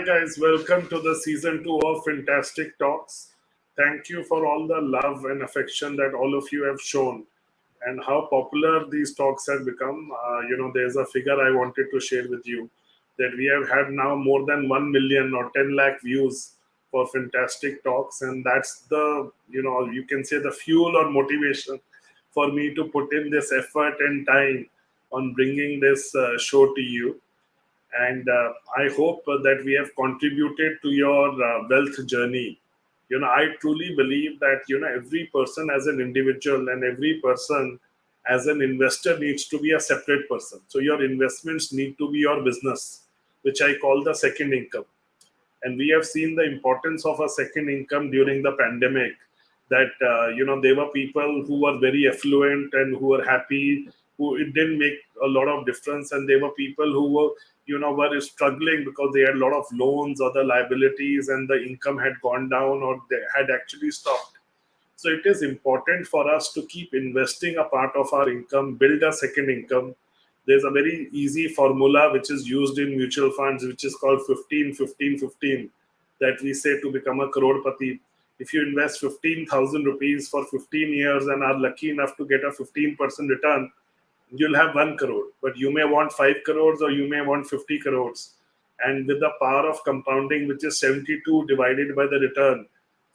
guys, welcome to the season 2 of FINtastic Talks. Thank you for all the love and affection that all of you have shown and how popular these talks have become. There's a figure I wanted to share with you that we have had now more than 1 million or 10 lakh views for FINtastic Talks, and that's the, you can say the fuel or motivation for me to put in this effort and time on bringing this show to you. And I hope that we have contributed to your wealth journey. I truly believe that every person as an individual and every person as an investor needs to be a separate person. So your investments need to be your business, which I call the second income. And we have seen the importance of a second income during the pandemic, that there were people who were very affluent and who were happy, who it didn't make a lot of difference, and there were people who were were struggling because they had a lot of loans or the liabilities and the income had gone down or they had actually stopped. So it is important for us to keep investing a part of our income, build a second income. There's a very easy formula which is used in mutual funds, which is called 15 15 15, that we say to become a crorepati. If you invest 15,000 rupees for 15 years and are lucky enough to get a 15% return, you'll have 1 crore. But you may want 5 crores or you may want 50 crores. And with the power of compounding, which is 72 divided by the return,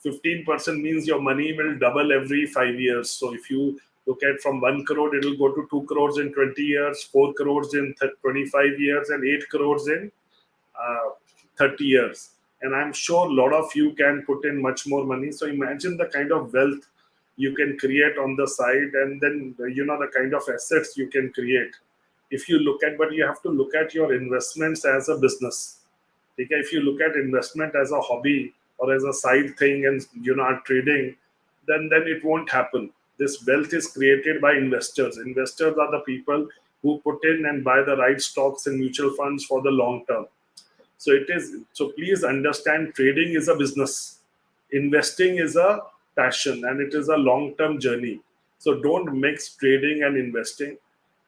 15% means your money will double every 5 years. So if you look at from 1 crore, it will go to 2 crores in 20 years, 4 crores in 25 years, and 8 crores in 30 years. And I'm sure a lot of you can put in much more money. So imagine the kind of wealth you can create on the side, and then the kind of assets you can create. If you look at, but you have to look at your investments as a business. Okay? If you look at investment as a hobby or as a side thing and are trading, then it won't happen. This wealth is created by investors. Investors are the people who put in and buy the right stocks and mutual funds for the long term. So please understand, trading is a business. Investing is a passion and it is a long-term journey. So don't mix trading and investing.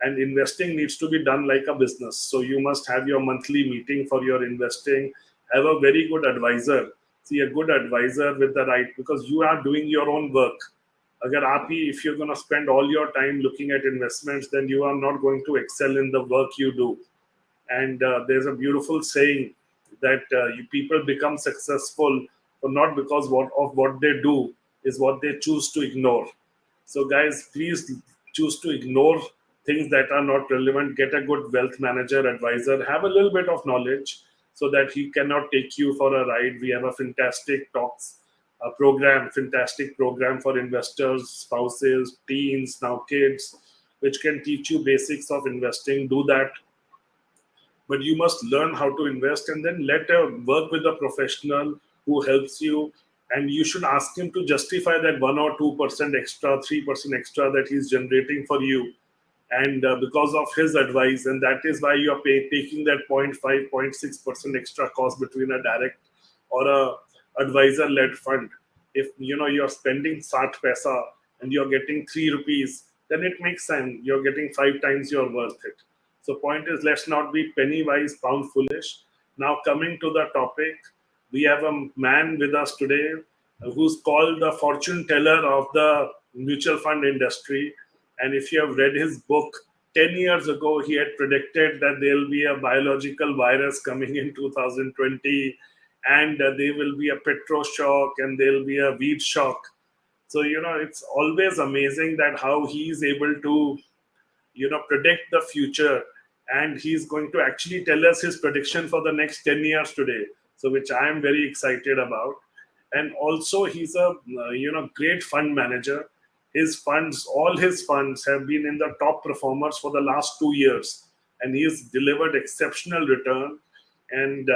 And investing needs to be done like a business. So you must have your monthly meeting for your investing. Have a very good advisor. See, a good advisor with the right, because you are doing your own work. If you're going to spend all your time looking at investments, then you are not going to excel in the work you do. And there's a beautiful saying that people become successful not because of what they do, is what they choose to ignore. So guys, please choose to ignore things that are not relevant. Get a good wealth manager, advisor, have a little bit of knowledge so that he cannot take you for a ride. We have a FINtastic Talks FINtastic program for investors, spouses, teens, now kids, which can teach you basics of investing. Do that. But you must learn how to invest and then work with a professional who helps you. And you should ask him to justify that 1 or 2% extra, 3% extra that he's generating for you. And because of his advice, and that is why you're taking that 0.5, 0.6% extra cost between a direct or a advisor-led fund. If you're spending 60 paisa and you're getting 3 rupees, then it makes sense. You're getting 5 times your worth it. So point is, let's not be penny wise, pound foolish. Now coming to the topic, we have a man with us today who's called the fortune teller of the mutual fund industry. And if you have read his book, 10 years ago, he had predicted that there will be a biological virus coming in 2020, and there will be a petro shock, and there will be a wheat shock. So, it's always amazing that how he is able to, predict the future. And he's going to actually tell us his prediction for the next 10 years today. So which I am very excited about. And also he's a great fund manager. All his funds have been in the top performers for the last 2 years, and he's delivered exceptional return. And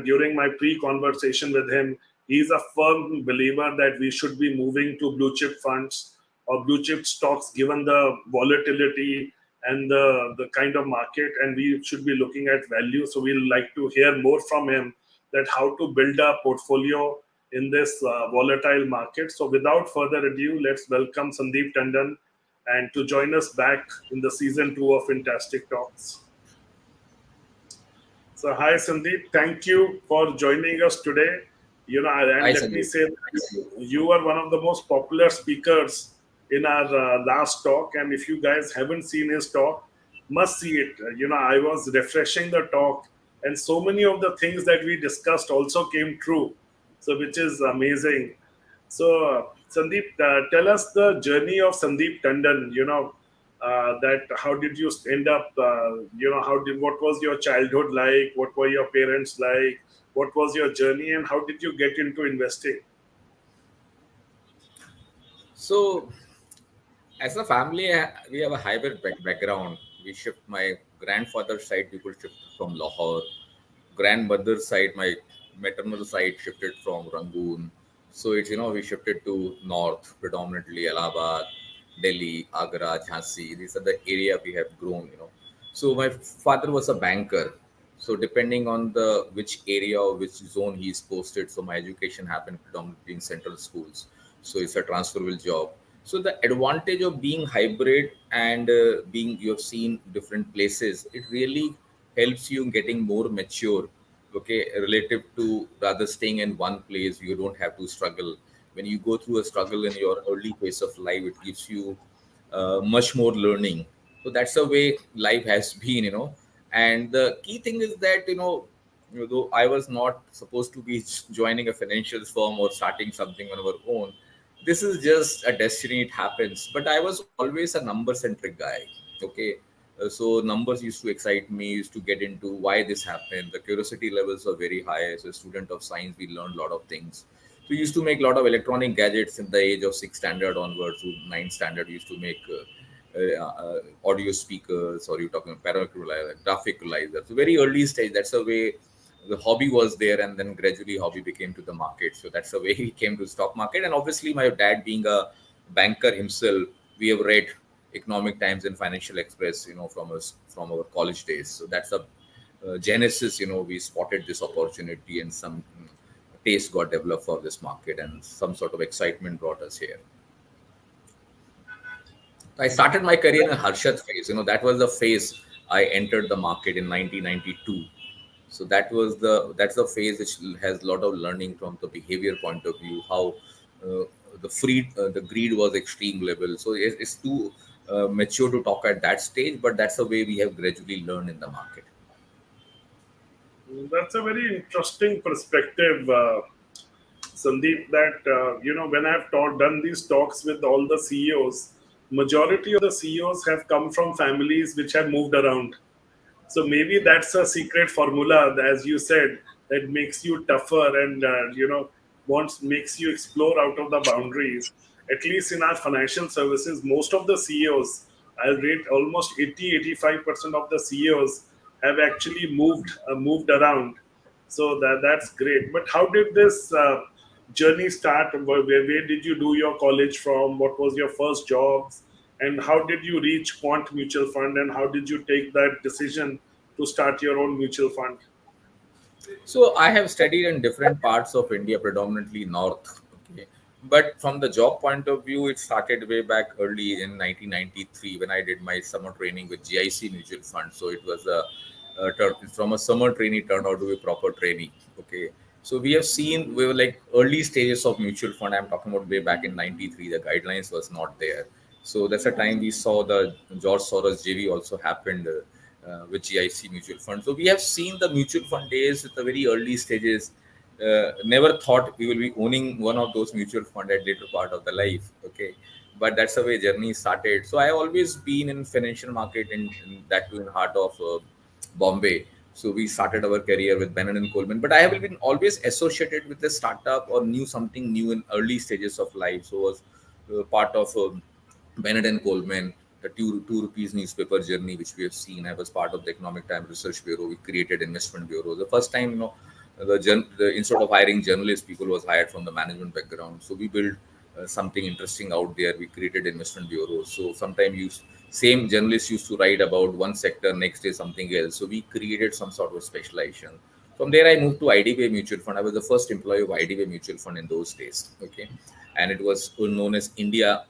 during my pre-conversation with him, he's a firm believer that we should be moving to blue chip funds or blue chip stocks given the volatility and the kind of market, and we should be looking at value. So we'll like to hear more from him that how to build a portfolio in this volatile market. So without further ado, let's welcome Sandeep Tandon and to join us back in the season 2 of FINtastic Talks. So, hi Sandeep, thank you for joining us today. And Hi, let me Sanjiv. say that you are one of the most popular speakers in our last talk. And if you guys haven't seen his talk, must see it. I was refreshing the talk, and so many of the things that we discussed also came true. So, which is amazing. So, Sandeep, tell us the journey of Sandeep Tandon. That how did you end up? What was your childhood like? What were your parents like? What was your journey, and how did you get into investing? So, as a family, we have a hybrid background. We shift my grandfather's side, people shifted from Lahore. Grandmother's side, my maternal side, shifted from Rangoon. So it's we shifted to north, predominantly Allahabad, Delhi, Agra, Jhansi. These are the area we have grown. So my father was a banker. So depending on the which area or which zone he is posted, so my education happened predominantly in central schools. So it's a transferable job. So the advantage of being hybrid and being you have seen different places, it really helps you in getting more mature, okay, relative to rather staying in one place. You don't have to struggle. When you go through a struggle in your early phase of life, it gives you much more learning. So that's the way life has been. And the key thing is that though I was not supposed to be joining a financial firm or starting something on our own, this is just a destiny. It happens. But I was always a number centric guy. Okay. So numbers used to excite me, used to get into why this happened. The curiosity levels are very high. As a student of science, we learned a lot of things. We used to make a lot of electronic gadgets in the age of 6th standard onwards to 9th standard. We used to make audio speakers, or you talking paracrilizer, graphicalizer. So very early stage. That's the way the hobby was there, and then gradually hobby became to the market. So that's the way he came to stock market. And obviously, my dad being a banker himself, we have read Economic Times and Financial Express, from us from our college days. So that's a genesis. We spotted this opportunity, and some taste got developed for this market, and some sort of excitement brought us here. I started my career in Harshat phase. That was the phase I entered the market in 1992. So that's the phase which has a lot of learning from the behavior point of view. How the greed was extreme level. So it's too mature to talk at that stage, but that's the way we have gradually learned in the market. That's a very interesting perspective, Sandeep. That when I've done these talks with all the CEOs, majority of the CEOs have come from families which have moved around. So maybe that's a secret formula, as you said, that makes you tougher and wants makes you explore out of the boundaries. At least in our financial services, most of the CEOs, I'll rate almost 80-85% of the CEOs have actually moved around. So that's great. But how did this journey start? Where did you do your college from? What was your first jobs? And how did you reach Quant Mutual Fund? And how did you take that decision to start your own mutual fund? So I have studied in different parts of India, predominantly north. Okay, but from the job point of view, it started way back early in 1993 when I did my summer training with GIC Mutual Fund. So it was from a summer trainee turned out to be a proper trainee. Okay, so we were like early stages of mutual fund. I'm talking about way back in '93. The guidelines was not there. So that's the time we saw the George Soros JV also happened. With GIC mutual fund. So we have seen the mutual fund days at the very early stages. Never thought we will be owning one of those mutual fund at later part of the life. Okay, but that's the way journey started. So I have always been in financial market, in that too in heart of Bombay. So we started our career with Bennett and Coleman. But I have been always associated with the startup or knew something new in early stages of life. So was part of Bennett and Coleman, the two rupees newspaper journey, which we have seen. I was part of the Economic Times Research Bureau. We created investment bureau. The first time, instead of hiring journalists, people was hired from the management background. So we built something interesting out there. We created investment bureau. So sometimes same journalists used to write about one sector, next day something else. So we created some sort of specialization. From there, I moved to IDBI Mutual Fund. I was the first employee of IDBI Mutual Fund in those days. Okay, and it was known as India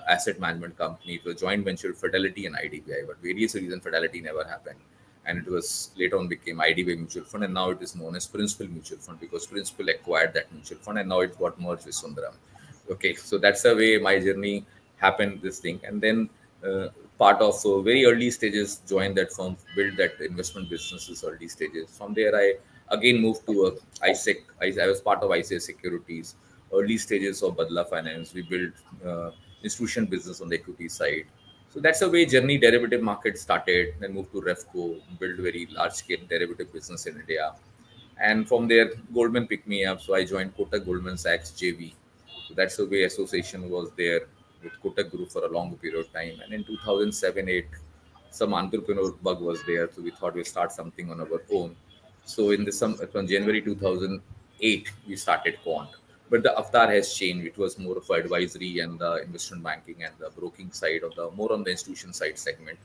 Asset Management Company. It was a joint venture, Fidelity and IDBI, but various reasons Fidelity never happened. and it was later on became IDBI Mutual Fund, and now it is known as Principal Mutual Fund because Principal acquired that mutual fund, and now it got merged with Sundaram. Okay, so that's the way my journey happened. This thing, and then part of very early stages joined that firm, built that investment businesses early stages. From there, I again moved to ISEC. I was part of ICICI Securities. Early stages of Badla Finance, we built institution business on the equity side. So that's the way journey derivative market started. Then moved to Refco, built very large scale derivative business in India. And from there, Goldman picked me up. So I joined Kotak Goldman Sachs JV. So that's the way association was there with Kotak Group for a long period of time. And in 2007 8, some entrepreneur bug was there. So we thought we'd start something on our own. So in this, from January 2008, we started Quant. But the avatar has changed. It was more of advisory and the investment banking and the broking side of the more on the institution side segment.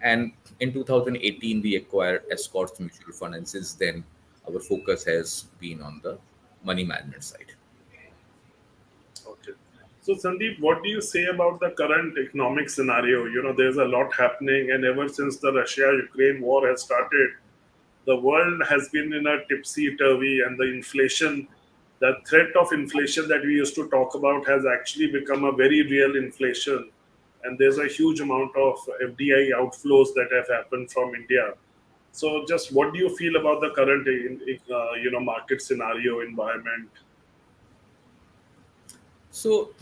And in 2018, we acquired Escorts Mutual Fund, and since then, our focus has been on the money management side. Okay. So, Sandeep, what do you say about the current economic scenario? There's a lot happening, and ever since the Russia-Ukraine war has started, the world has been in a tipsy-turvy, and the threat of inflation that we used to talk about has actually become a very real inflation. And there's a huge amount of FDI outflows that have happened from India. So, just what do you feel about the current, market scenario environment? So,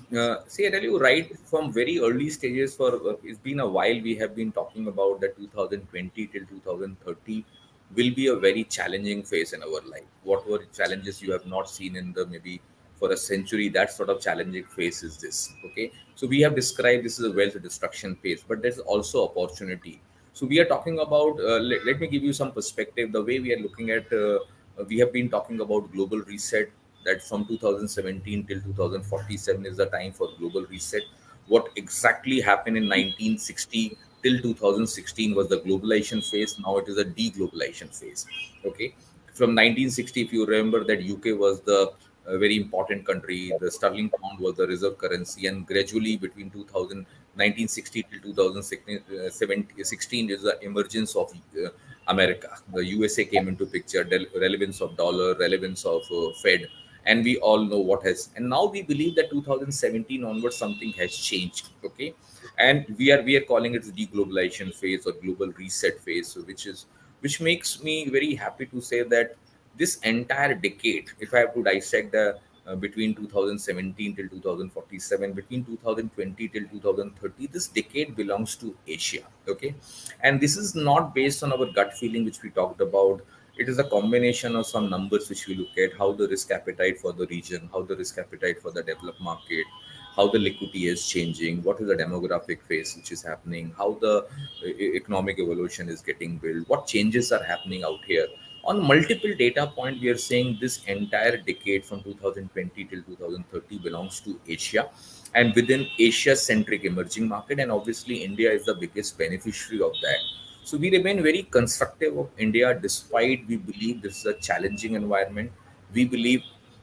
see, I tell you, right from very early stages, for it's been a while, we have been talking about that 2020 till 2030 will be a very challenging phase in our life. What were challenges you have not seen in the maybe for a century? That sort of challenging phase is this. Okay, so we have described this as a wealth destruction phase, but there's also opportunity. So we are talking about. Let me give you some perspective. The way we are looking at, we have been talking about global reset, that from 2017 till 2047 is the time for global reset. What exactly happened in 1960 till 2016 was the globalization phase. Now it is a deglobalization phase. Okay, from 1960, if you remember that UK was the very important country, the sterling pound was the reserve currency, and gradually between 2000, 1960 till 2016 is the emergence of America. The USA came into picture, relevance of dollar, relevance of Fed, and we all know what has. And now we believe that 2017 onwards something has changed. Okay, and we are calling it the deglobalization phase or global reset phase, so which makes me very happy to say that this entire decade, if I have to dissect the between 2017 till 2047, between 2020 till 2030, this decade belongs to Asia. Okay, and this is not based on our gut feeling, which we talked about. It is a combination of some numbers which we look at, how the risk appetite for the region, how the risk appetite for the developed market, how the liquidity is changing, what is the demographic phase which is happening, how the economic evolution is getting built, what changes are happening out here. On multiple data point, we are saying this entire decade from 2020 till 2030 belongs to Asia, and within Asia centric emerging market, and obviously India is the biggest beneficiary of that. So we remain very constructive of India despite we believe this is a challenging environment. We believe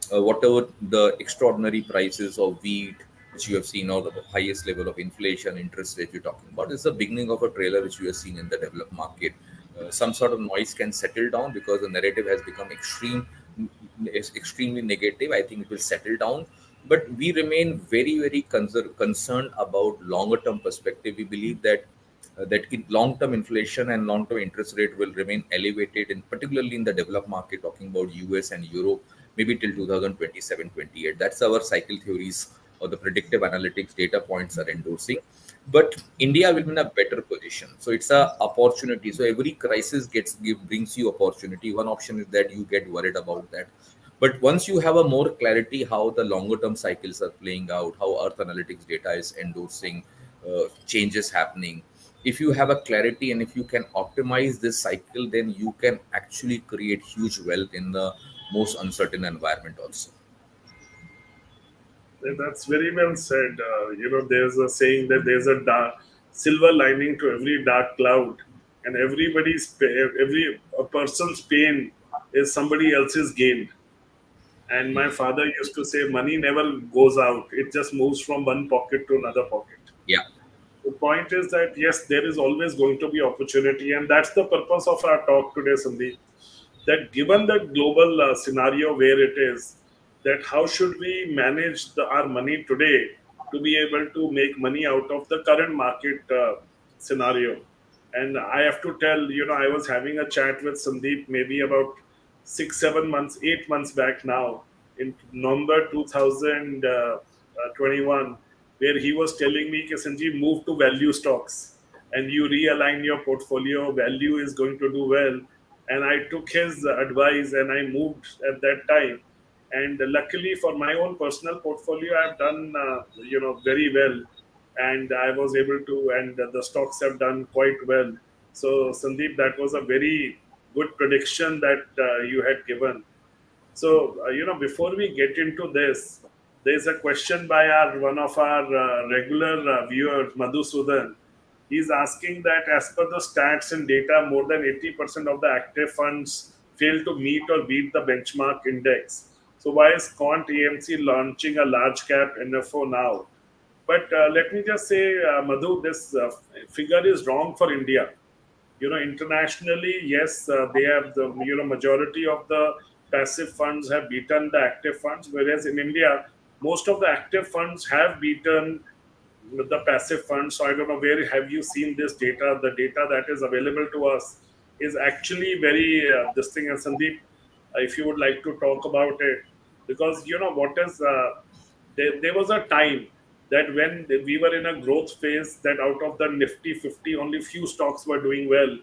whatever the extraordinary prices of wheat, which you have seen, or the highest level of inflation, interest rate you're talking about, is the beginning of a trailer which we have seen in the developed market. Some sort of noise can settle down because the narrative has become is extremely negative. I think it will settle down, but we remain very, very concerned about longer term perspective. We believe that in long-term inflation and long-term interest rate will remain elevated, in particularly in the developed market, talking about US and Europe, maybe till 2027, 28. That's our cycle theories or the predictive analytics data points are endorsing. But India will be in a better position. So it's a opportunity. So every crisis brings you opportunity. One option is that you get worried about that. But once you have a more clarity how the longer term cycles are playing out, how Earth Analytics data is endorsing changes happening, if you have a clarity and if you can optimize this cycle, then you can actually create huge wealth in the most uncertain environment also. That's very well said. There's a saying that there's a silver lining to every dark cloud, and every a person's pain is somebody else's gain. And my father used to say, money never goes out; it just moves from one pocket to another pocket. Yeah. So point is that yes, there is always going to be opportunity, and that's the purpose of our talk today, Sandeep. That given the global scenario where it is, that how should we manage our money today to be able to make money out of the current market scenario. And I have to tell, I was having a chat with Sandeep maybe about 6, 7 months, 8 months back now, in November 2021, where he was telling me, Sanjeev, move to value stocks and you realign your portfolio, value is going to do well. And I took his advice and I moved at that time. And luckily for my own personal portfolio, I've done, very well. And I was able to, and the stocks have done quite well. So, Sandeep, that was a very good prediction that you had given. So, before we get into this, there's a question by our one of our regular viewers, Madhusudan. He's asking that as per the stats and data, more than 80% of the active funds fail to meet or beat the benchmark index. So, why is Quant AMC launching a large cap NFO now? But let me just say, Madhu, this figure is wrong for India. Internationally, yes, they have the majority of the passive funds have beaten the active funds, whereas in India, most of the active funds have beaten the passive funds. So I don't know, where have you seen this data? The data that is available to us is actually very this thing. And Sandeep, if you would like to talk about it, because what is there was a time that when we were in a growth phase, that out of the Nifty 50, only few stocks were doing well.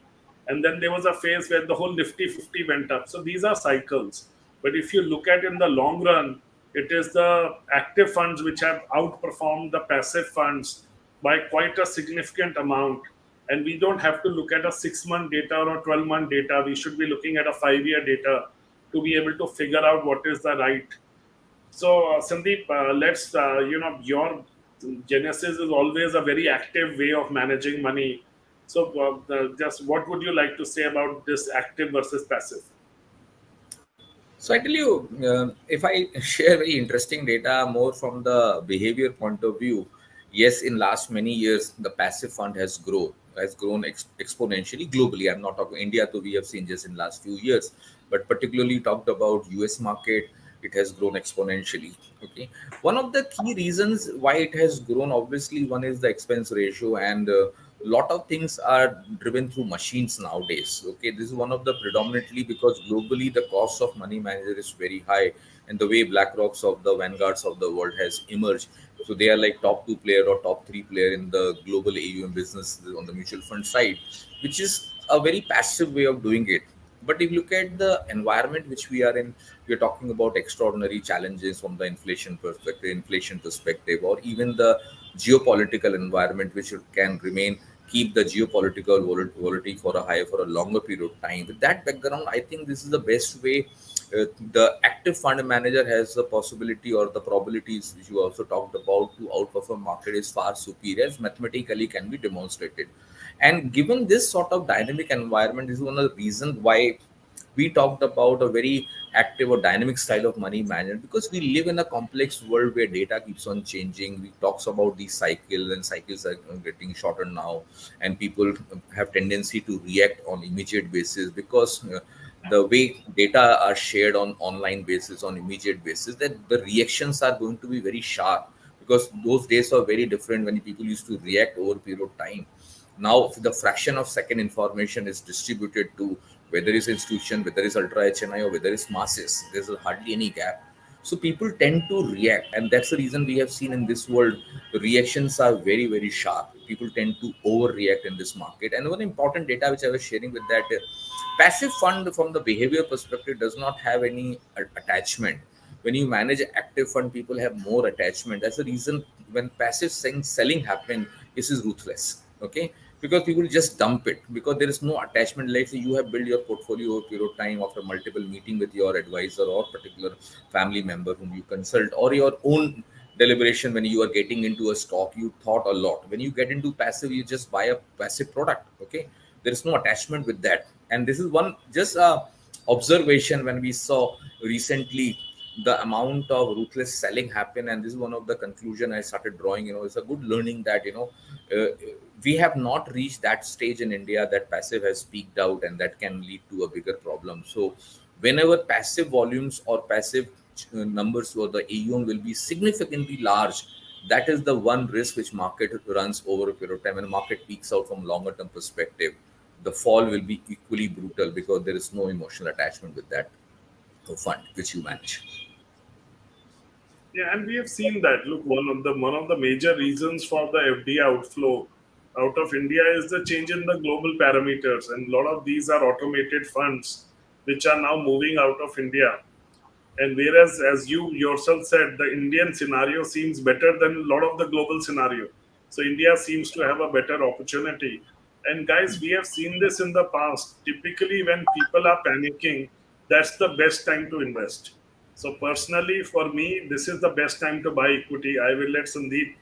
And then there was a phase where the whole Nifty 50 went up. So these are cycles. But if you look at in the long run, it is the active funds which have outperformed the passive funds by quite a significant amount. And we don't have to look at a 6-month data or a 12-month data. We should be looking at a 5-year data to be able to figure out what is the right. So, Sandeep, let's, your Genesis is always a very active way of managing money. So, just what would you like to say about this active versus passive? So I tell you, if I share very interesting data more from the behavior point of view, yes, in last many years the passive fund has grown exponentially globally. I'm not talking India, though we have seen just in last few years, but particularly talked about US market, it has grown exponentially. Okay, one of the key reasons why it has grown, obviously, one is the expense ratio, and lot of things are driven through machines nowadays. Okay, this is one of the predominantly because globally the cost of money manager is very high, and the way BlackRocks of the vanguards of the world has emerged, so they are like top two player or top three player in the global AUM business on the mutual fund side, which is a very passive way of doing it. But if you look at the environment which we are in, we are talking about extraordinary challenges from the inflation perspective, or even the geopolitical environment, which can remain keep the geopolitical volatility for a high for a longer period of time. With that background, I think this is the best way. The active fund manager has the possibility or the probabilities which you also talked about to outperform market is far superior, as mathematically can be demonstrated. And given this sort of dynamic environment, this is one of the reasons why we talked about a very active or dynamic style of money management, because we live in a complex world where data keeps on changing. We talks about these cycles, and cycles are getting shorter now, and people have tendency to react on immediate basis, because the way data are shared on online basis, on immediate basis, that the reactions are going to be very sharp, because those days are very different when people used to react over a period of time. Now the fraction of second information is distributed to whether it's institution, whether it's ultra HNI, or whether it's masses. There's hardly any gap. So people tend to react, and that's the reason we have seen in this world the reactions are very, very sharp. People tend to overreact in this market. And one important data which I was sharing with that, passive fund from the behavior perspective does not have any attachment. When you manage active fund, people have more attachment. That's the reason when passive selling happen, this is ruthless. Okay, because people just dump it because there is no attachment. Like say you have built your portfolio over a period of time after multiple meeting with your advisor or particular family member whom you consult, or your own deliberation. When you are getting into a stock, you thought a lot. When you get into passive, you just buy a passive product. Okay, there is no attachment with that. And this is one just observation when we saw recently the amount of ruthless selling happen, and this is one of the conclusion I started drawing. It's a good learning that uh, we have not reached that stage in India that passive has peaked out, and that can lead to a bigger problem. So whenever passive volumes or passive numbers or the AUM will be significantly large, that is the one risk which market runs over a period of time. When market peaks out from longer term perspective, the fall will be equally brutal because there is no emotional attachment with that fund which you manage. Yeah, and we have seen that. Look, one of the major reasons for the FDI outflow out of India is the change in the global parameters, and a lot of these are automated funds which are now moving out of India. And whereas, as you yourself said, the Indian scenario seems better than a lot of the global scenario. So India seems to have a better opportunity. And guys, we have seen this in the past. Typically, when people are panicking, that's the best time to invest. So personally, for me, this is the best time to buy equity. I will let Sandeep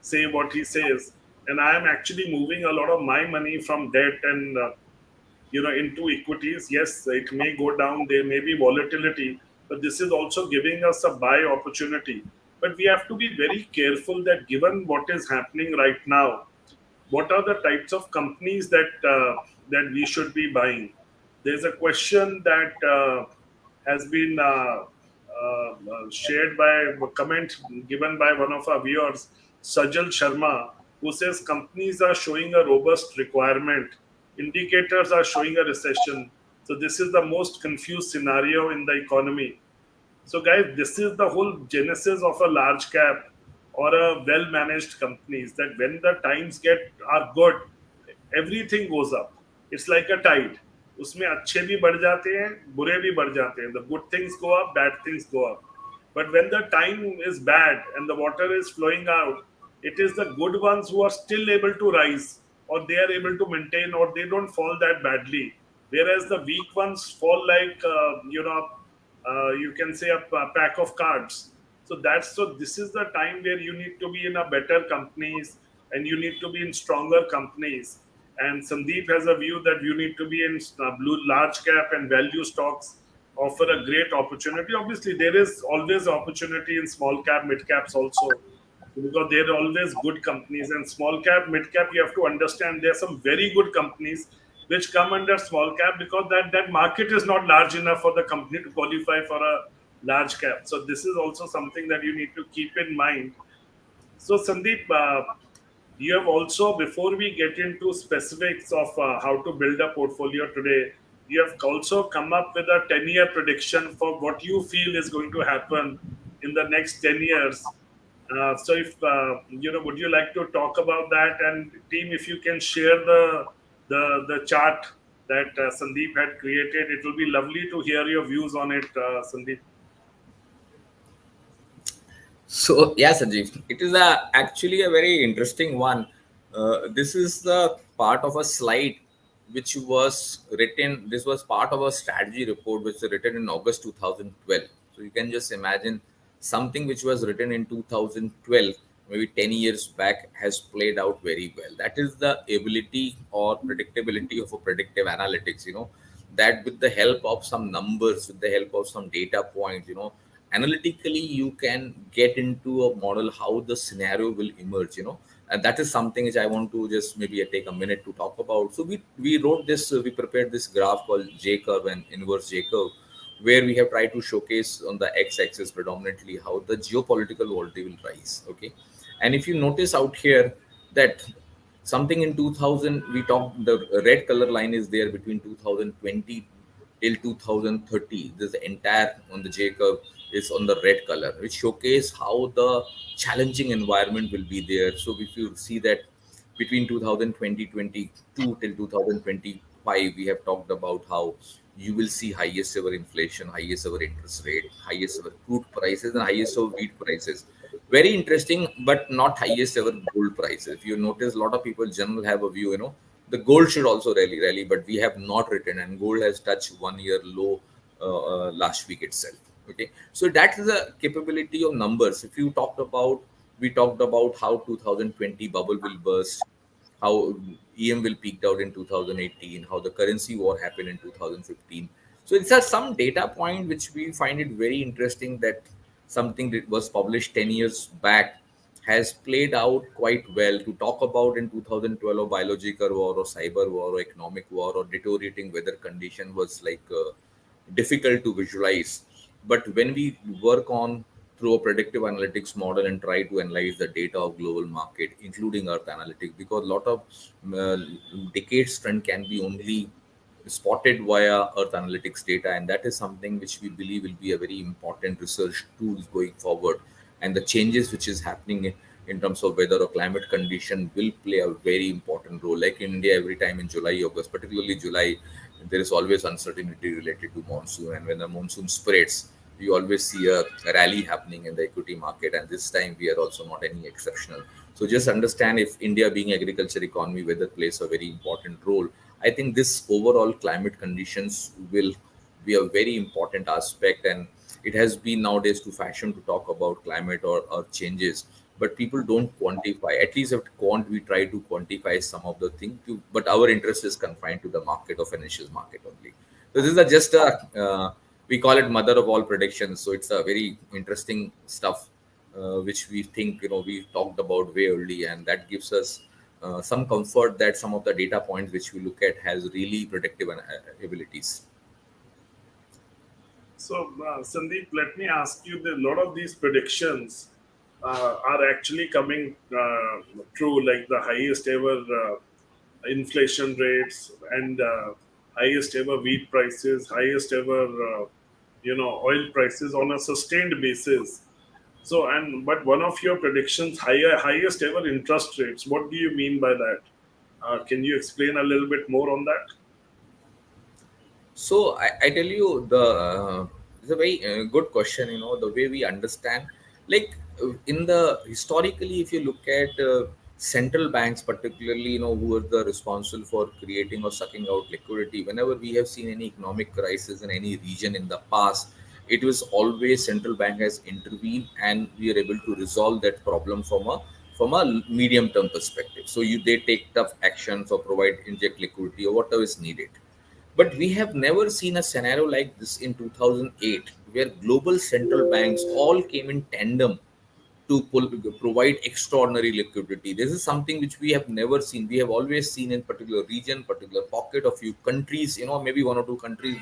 say what he says. And I am actually moving a lot of my money from debt and into equities. Yes, it may go down, there may be volatility, but this is also giving us a buy opportunity. But we have to be very careful that given what is happening right now, what are the types of companies that we should be buying? There's a question that has been shared by a comment given by one of our viewers, Sajal Sharma, who says companies are showing a robust requirement. Indicators are showing a recession. So this is the most confused scenario in the economy. So, guys, this is the whole genesis of a large cap or a well-managed companies. That when the times are good, everything goes up. It's like a tide. उसमें अच्छे भी बढ़ जाते हैं, बुरे भी बढ़ जाते हैं. The good things go up, bad things go up. But when the time is bad and the water is flowing out, it is the good ones who are still able to rise, or they are able to maintain, or they don't fall that badly. Whereas the weak ones fall like you can say a pack of cards. So this is the time where you need to be in a better companies, and you need to be in stronger companies. And Sandeep has a view that you need to be in blue large cap and value stocks offer a great opportunity. Obviously, there is always opportunity in small cap, mid caps also, because there are always good companies. And small cap, mid cap, you have to understand there are some very good companies which come under small cap, because that market is not large enough for the company to qualify for a large cap. So this is also something that you need to keep in mind. So Sandeep, you have also, before we get into specifics of how to build a portfolio today, you have also come up with a 10-year prediction for what you feel is going to happen in the next 10 years. So if would you like to talk about that? And team, if you can share the chart that Sandeep had created, it will be lovely to hear your views on it, Sandeep. So yeah, Sanjiv, it is actually a very interesting one. This is the part of a slide which was written. This was part of a strategy report which was written in August 2012. So you can just imagine something which was written in 2012, maybe 10 years back, has played out very well. That is the ability or predictability of a predictive analytics. That with the help of some numbers, with the help of some data points, analytically you can get into a model how the scenario will emerge, and that is something which I want to just maybe take a minute to talk about. So we wrote this, we prepared this graph called J curve and inverse J curve, where we have tried to showcase on the x-axis predominantly how the geopolitical volatility will rise. Okay, and if you notice out here that something in 2000, we talked, the red color line is there between 2020 till 2030. This entire on the J curve is on the red color, which showcase how the challenging environment will be there. So if you see that between 2020 22 till 2025, we have talked about how you will see highest ever inflation, highest ever interest rate, highest ever crude prices, and highest ever wheat prices. Very interesting, but not highest ever gold prices. If you notice, a lot of people generally have a view, the gold should also rally, but we have not written, and gold has touched 1 year low last week itself. Okay, so that is the capability of numbers. If you talked about, we talked about how 2020 bubble will burst, how EM will peaked out in 2018, how the currency war happened in 2015. So these are some data point which we find it very interesting, that something that was published 10 years back has played out quite well. To talk about in 2012 a biological war or cyber war or economic war or deteriorating weather condition was like difficult to visualize. But when we work on through a predictive analytics model and try to analyze the data of global market, including Earth analytics, because a lot of uh, decades trend can be only spotted via Earth analytics data, and that is something which we believe will be a very important research tool going forward. And the changes which is happening in terms of weather or climate condition will play a very important role. Like in India, every time in July, August, particularly July, there is always uncertainty related to monsoon, and when the monsoon spreads, you always see a rally happening in the equity market, and this time we are also not any exceptional. So just understand, if India being agriculture economy, weather plays a very important role. I think this overall climate conditions will be a very important aspect, and it has been nowadays to fashion to talk about climate or earth changes, but people don't quantify. At least at Quant, we try to quantify some of the things, but our interest is confined to the market or financial market only. So this is just a we call it mother of all predictions. So it's a very interesting stuff, which we think we talked about way early, and that gives us some comfort that some of the data points which we look at has really predictive abilities. So, Sandeep, let me ask you: a lot of these predictions are actually coming true, like the highest ever inflation rates and highest ever wheat prices, highest ever oil prices on a sustained basis. So, and but one of your predictions, highest ever interest rates. What do you mean by that? Can you explain a little bit more on that? So I tell you, the it's a very good question. The way we understand, like in the historically, if you look at central banks, particularly, who are the responsible for creating or sucking out liquidity. Whenever we have seen any economic crisis in any region in the past, it was always central bank has intervened, and we are able to resolve that problem from a medium term perspective. So they take tough actions or provide inject liquidity or whatever is needed. But we have never seen a scenario like this in 2008, where global central banks all came in tandem to provide extraordinary liquidity. This is something which we have never seen. We have always seen in particular region, particular pocket of few countries, maybe one or two countries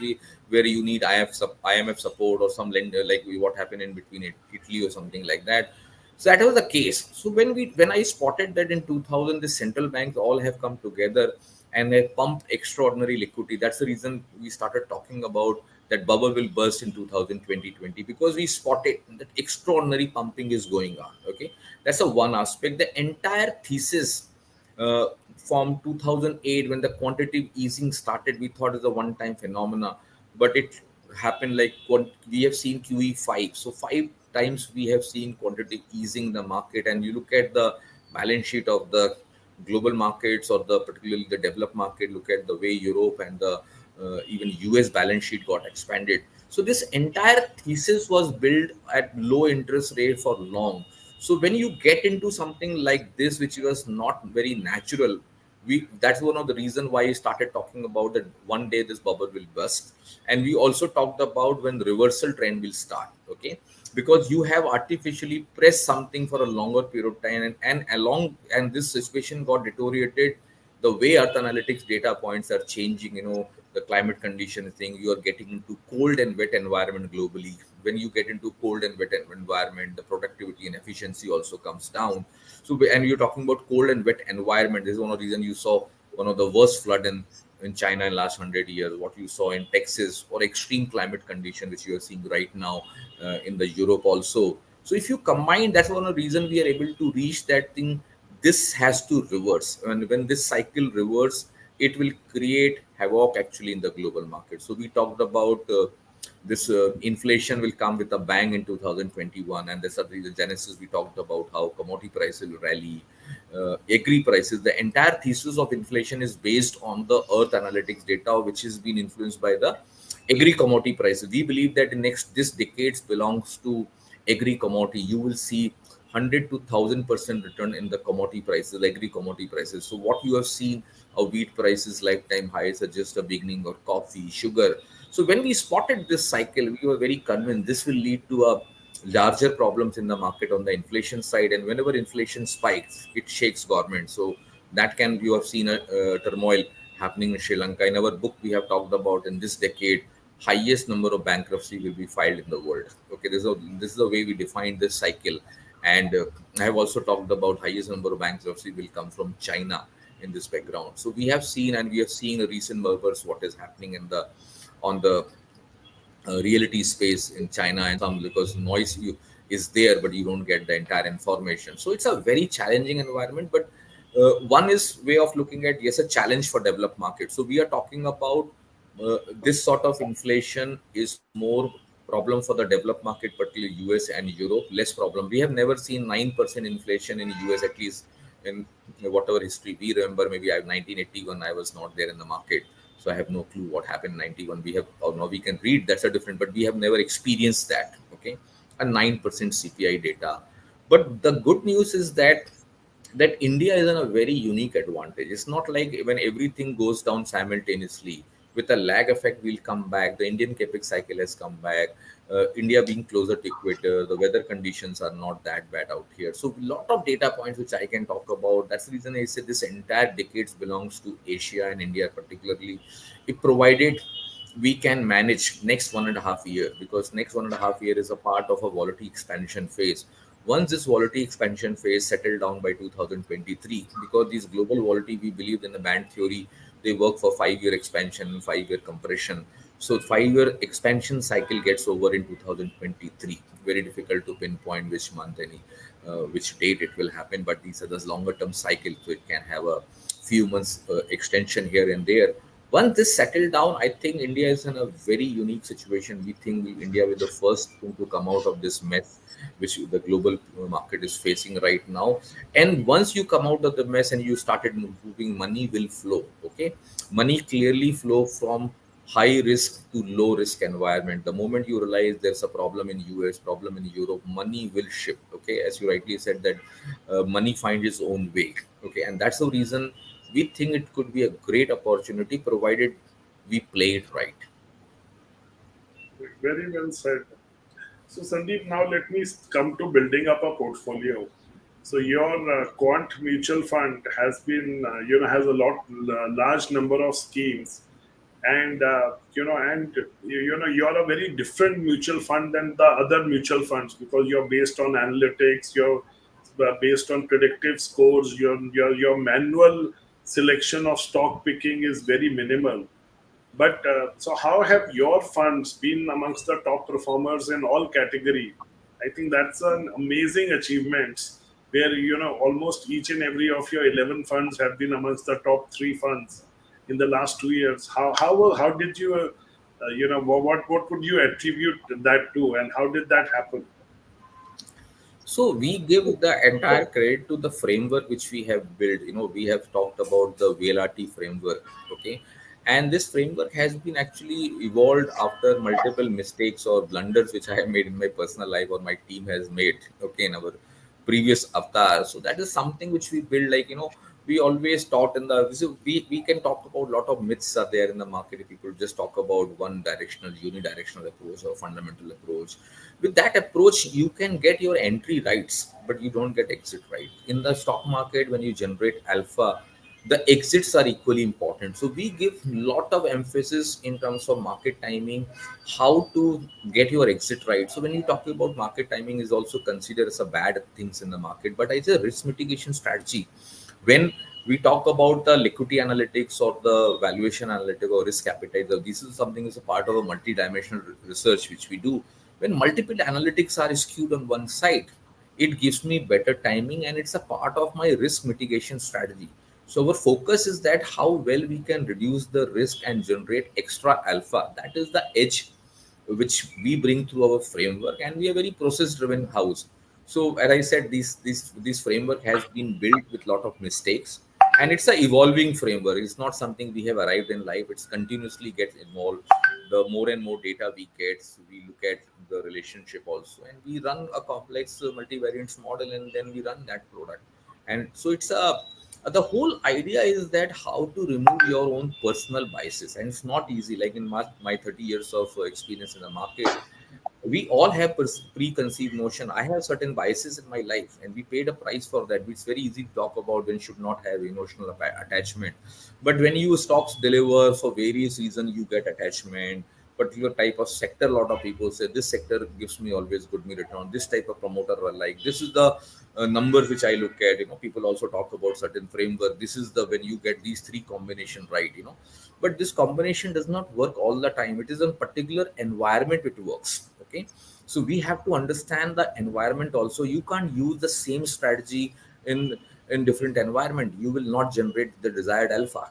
where you need IMF support or some lender, like what happened in between Italy or something like that. So that was the case. So when I spotted that in 2000, the central banks all have come together and they pumped extraordinary liquidity. That's the reason we started talking about that bubble will burst in 2020, because we spotted that extraordinary pumping is going on. Okay, that's the one aspect. The entire thesis from 2008, when the quantitative easing started, we thought it was a one-time phenomena, but it happened like we have seen QE5. So 5 times we have seen quantitative easing in the market, and you look at the balance sheet of the global markets or the particularly the developed market. Look at the way Europe and the even US balance sheet got expanded. So this entire thesis was built at low interest rate for long. So when you get into something like this, which was not very natural, we that's one of the reason why we started talking about that one day this bubble will burst. And we also talked about when the reversal trend will start. Okay, because you have artificially pressed something for a longer period of time, and this situation got deteriorated. The way earth analytics data points are changing, the climate condition thing, you are getting into cold and wet environment globally. When you get into cold and wet environment, the productivity and efficiency also comes down. So and you're talking about cold and wet environment. This is one of the reason you saw one of the worst flood in China in last 100 years, what you saw in Texas, or extreme climate condition which you are seeing right now in the Europe also. So if you combine, that's one of the reason we are able to reach that thing. This has to reverse, and when this cycle reverse, it will create havoc actually in the global market. So we talked about this inflation will come with a bang in 2021, and that's the genesis. We talked about how commodity prices will rally, agri prices. The entire thesis of inflation is based on the earth analytics data, which has been influenced by the agri commodity prices. We believe that in next this decades belongs to agri commodity. You will see 100 to 1000% return in the commodity prices, agri commodity prices. So what you have seen, wheat prices lifetime highs are just a beginning, or coffee, sugar. So when we spotted this cycle, we were very convinced this will lead to a larger problems in the market on the inflation side. And whenever inflation spikes, it shakes government. So that can, you have seen a turmoil happening in Sri Lanka. In our book, we have talked about in this decade, highest number of bankruptcy will be filed in the world. Okay, this is the way we define this cycle. And I have also talked about highest number of bankruptcy will come from China in this background. So we have seen, and we have seen a recent mergers what is happening in the on the reality space in China, and some because noise is there, but you don't get the entire information. So it's a very challenging environment. But one is way of looking at, yes, a challenge for developed markets. So we are talking about this sort of inflation is more problem for the developed market, particularly US and Europe. Less problem. We have never seen 9% inflation in US, at least in whatever history we remember. Maybe I 1981, I was not there in the market, so I have no clue what happened in 91. We have, or now we can read, that's a different, but we have never experienced that. Okay, a 9% CPI data. But the good news is that India is in a very unique advantage. It's not like when everything goes down simultaneously. With a lag effect, we'll come back. The Indian capex cycle has come back. India being closer to equator, the weather conditions are not that bad out here. So a lot of data points which I can talk about. That's the reason I said this entire decades belongs to Asia and India particularly. If provided we can manage next 1.5 year, because next 1.5 year is a part of a volatility expansion phase. Once this volatility expansion phase settled down by 2023, because these global volatility, we believe in the band theory, they work for 5 year expansion and 5 year compression. So 5 year expansion cycle gets over in 2023. Very difficult to pinpoint which month, any which date it will happen, but these are the longer term cycle, so it can have a few months extension here and there. Once this settled down, I think India is in a very unique situation. We think India will be the first thing to come out of this mess which the global market is facing right now. And once you come out of the mess and you started moving, money will flow. Okay, money clearly flow from high risk to low risk environment. The moment you realize there's a problem in US, problem in Europe, money will shift. Okay, as you rightly said that money finds its own way. Okay, and that's the reason we think it could be a great opportunity provided we play it right. Very well said. So, Sandeep, now let me come to building up a portfolio. So, your Quant mutual fund has been, has a large number of schemes, and you're a very different mutual fund than the other mutual funds because you're based on analytics, you're based on predictive scores, your manual selection of stock picking is very minimal. But so, how have your funds been amongst the top performers in all category? I think that's an amazing achievement. Where almost each and every of your 11 funds have been amongst the top three funds in the last 2 years. How did you what would you attribute that to, and how did that happen? So we give the entire credit to the framework which we have built. We have talked about the VLRT framework, okay, and this framework has been actually evolved after multiple mistakes or blunders which I have made in my personal life or my team has made, okay, in our previous avatar. So that is something which we build. Like we always taught in the so we can talk about a lot of myths are there in the market if people just talk about one directional, unidirectional approach or fundamental approach. With that approach you can get your entry rights but you don't get exit right in the stock market. When you generate alpha, the exits are equally important. So we give lot of emphasis in terms of market timing, how to get your exit right. So when you talk about market timing is also considered as a bad things in the market, but it's a risk mitigation strategy. When we talk about the liquidity analytics or the valuation analytic or risk appetite, this is something is a part of a multi-dimensional research which we do. When multiple analytics are skewed on one side, it gives me better timing and it's a part of my risk mitigation strategy. So our focus is that how well we can reduce the risk and generate extra alpha. That is the edge which we bring through our framework, and we are very process driven house. So as I said, this framework has been built with lot of mistakes, and it's a evolving framework. It's not something we have arrived in life. It's continuously gets involved. The more and more data we get, so we look at the relationship also, and we run a complex multivariance model, and then we run that product. And so it's a The whole idea is that how to remove your own personal biases, and it's not easy. Like in my 30 years of experience in the market, we all have preconceived notion. I have certain biases in my life, and we paid a price for that. It's very easy to talk about when should not have emotional attachment. But when you stocks deliver for various reasons, you get attachment. Particular type of sector, a lot of people say this sector gives me always good me return. This type of promoter are like this is the numbers which I look at. People also talk about certain framework. This is the when you get these three combination right. But this combination does not work all the time. It is a particular environment it works. Okay, so we have to understand the environment also. You can't use the same strategy in different environment. You will not generate the desired alpha.